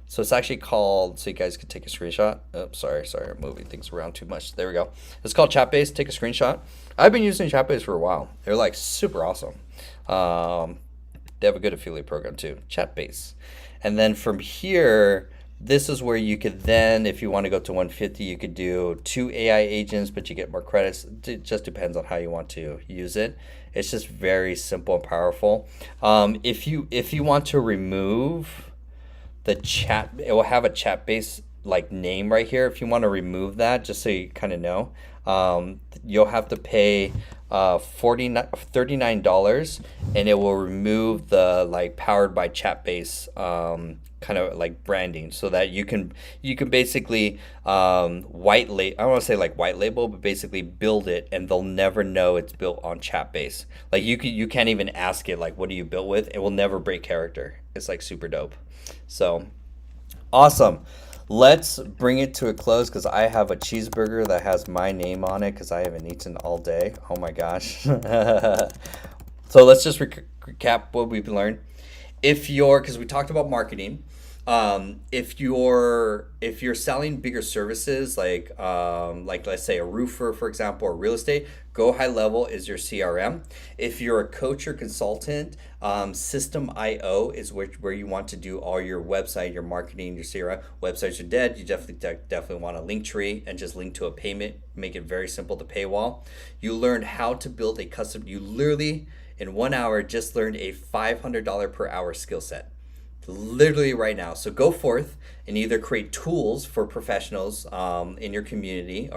So it's actually called, so you guys can take a screenshot. Oh, sorry, I'm moving things around too much. There we go. It's called Chatbase. Take a screenshot. I've been using Chatbase for a while. They're like super awesome. They have a good affiliate program too, Chatbase. And then from here, this is where you could then, if you want to go to 150, you could do 2 AI agents, but you get more credits. It just depends on how you want to use it. It's just very simple and powerful. If you want to remove the chat, it will have a Chatbase like name right here. If you want to remove that, just so you kind of know, you'll have to pay $39, and it will remove the like powered by Chatbase kind of like branding, so that you can basically white label. I don't want to say like white label, but basically build it, and they'll never know it's built on Chatbase. Like you can't even ask it like, what do you built with? It will never break character. It's like super dope. So awesome. Let's bring it to a close because I have a cheeseburger that has my name on it because I haven't eaten all day. Oh my gosh. So let's just recap what we've learned. Because we talked about marketing, if you're selling bigger services like let's say a roofer, for example, or real estate, Go High Level is your CRM. If you're a coach or consultant, System.io is where you want to do all your website, your marketing, your CRM. Websites are dead. You definitely want a link tree and just link to a payment. Make it very simple to paywall. You learned how to build a custom. You literally in 1 hour just learned a $500 per hour skill set. Literally right now. So go forth and either create tools for professionals in your community,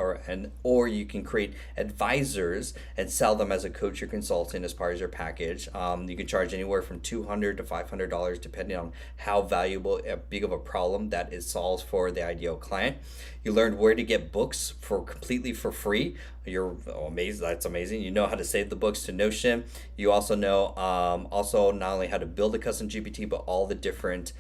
or you can create advisors and sell them as a coach or consultant as part of your package. You can charge anywhere from $200 to $500 depending on how big of a problem that it solves for the ideal client. You learned where to get books completely for free. You're amazed. That's amazing. You know how to save the books to Notion. You also know not only how to build a custom GPT, but all the different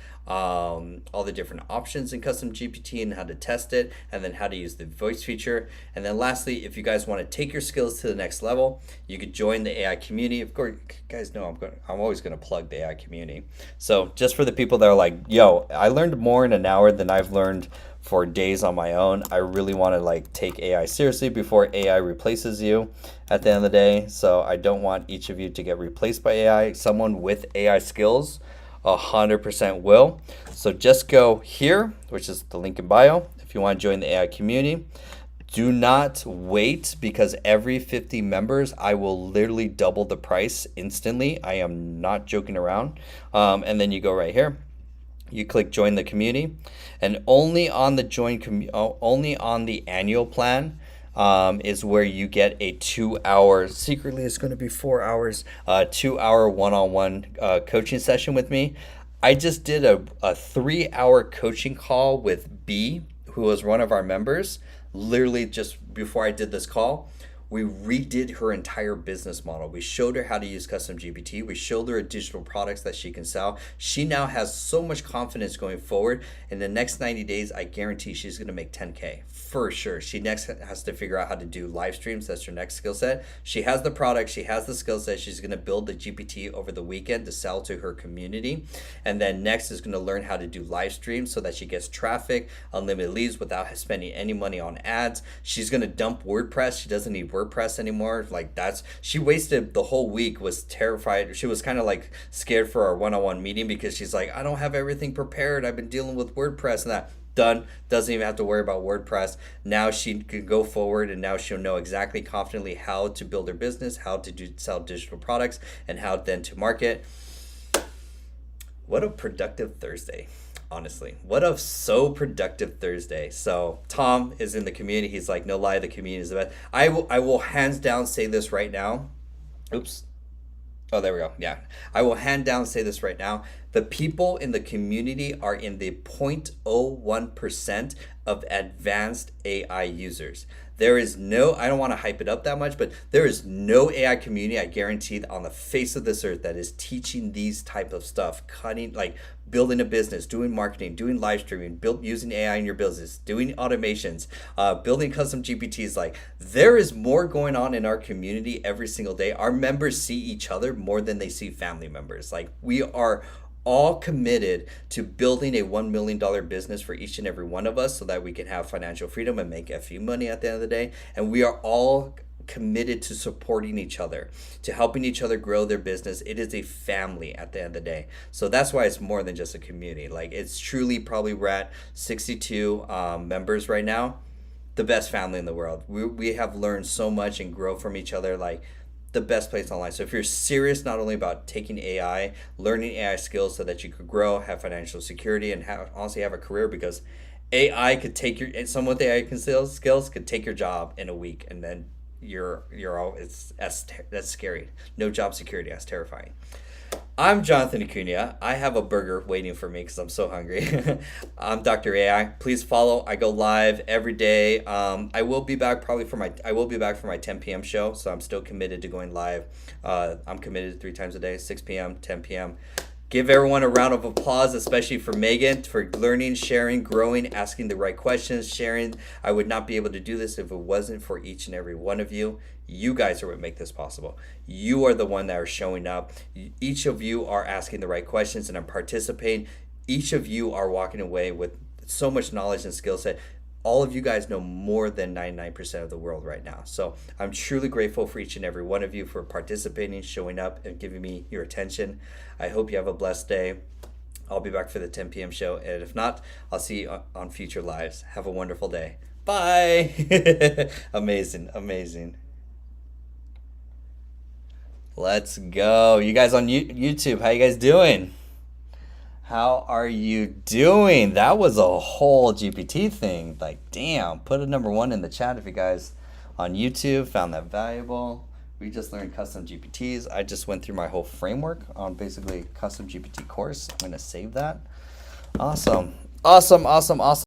options in custom GPT and how to test it, and then how to use the voice feature. And then lastly, if you guys want to take your skills to the next level, you could join the AI community. Of course, you guys know I'm always going to plug the AI community. So just for the people that are like, yo, I learned more in an hour than I've learned for days on my own. I really want to take AI seriously before AI replaces you at the end of the day. So I don't want each of you to get replaced by AI. Someone with AI skills 100% will. So just go here, which is the link in bio, if you want to join the AI community. Do not wait, because every 50 members, I will literally double the price instantly. I am not joking around. And then you go right here. You click join the community, and only on the annual plan, is where you get a 2 hour, secretly it's going to be 4 hours, 2 hour one-on-one coaching session with me. I just did a 3 hour coaching call with B, who was one of our members. Literally just before I did this call, we redid her entire business model. We showed her how to use custom GPT. We showed her digital products that she can sell. She now has so much confidence going forward. In the next 90 days, I guarantee she's going to make 10K for sure. She next has to figure out how to do live streams. That's her next skill set. She has the product. She has the skill set. She's going to build the GPT over the weekend to sell to her community. And then next is going to learn how to do live streams so that she gets traffic, unlimited leads without spending any money on ads. She's going to dump WordPress. She doesn't need WordPress anymore. Like she wasted the whole week, was terrified. She was kind of like scared for our one-on-one meeting because she's like, I don't have everything prepared. I've been dealing with WordPress and that. Done. Doesn't even have to worry about WordPress. Now she can go forward and now she'll know exactly confidently how to build her business, how to sell digital products, and how then to market. What a productive Thursday. Honestly, what a so productive Thursday. So Tom is in the community. He's like, no lie, the community is the best. I will hands down say this right now. Oops. Oh, there we go. Yeah. I will hand down say this right now. The people in the community are in the 0.01% of advanced AI users. There is no, I don't want to hype it up that much, but there is no AI community, I guarantee, on the face of this earth that is teaching these type of stuff, building a business, doing marketing, doing live streaming, using AI in your business, doing automations, building custom GPTs. Like, there is more going on in our community every single day. Our members see each other more than they see family members. Like, we are all committed to building a $1 million business for each and every one of us so that we can have financial freedom and make FU money at the end of the day. And we are all committed to supporting each other, to helping each other grow their business. It is a family at the end of the day. So that's why it's more than just a community. Like, it's truly, probably we're at 62 members right now. The best family in the world. We have learned so much and grow from each other. Like, the best place online. So if you're serious not only about taking AI, learning AI skills so that you could grow, have financial security, and honestly have a career, because AI could take someone with AI skills could take your job in a week, and then you're all, that's scary. No job security. That's terrifying. I'm Jonathan Acuna. I have a burger waiting for me because I'm so hungry. I'm Dr. AI. Please follow. I go live every day. I will be back for my 10 p.m. show, so I'm still committed to going live. I'm committed 3 times a day, 6 p.m., 10 p.m. Give everyone a round of applause, especially for Megan, for learning, sharing, growing, asking the right questions, sharing. I would not be able to do this if it wasn't for each and every one of you. You guys are what make this possible. You are the one that are showing up. Each of you are asking the right questions and are participating. Each of you are walking away with so much knowledge and skill set. All of you guys know more than 99% of the world right now. So I'm truly grateful for each and every one of you for participating, showing up, and giving me your attention. I hope you have a blessed day. I'll be back for the 10 p.m. show. And if not, I'll see you on future lives. Have a wonderful day. Bye. Amazing. Let's go. You guys on YouTube, how you guys doing? How are you doing? That was a whole GPT thing. Like, damn, put a number 1 in the chat if you guys on YouTube found that valuable. We just learned custom GPTs. I just went through my whole framework on basically custom GPT course. I'm going to save that. Awesome.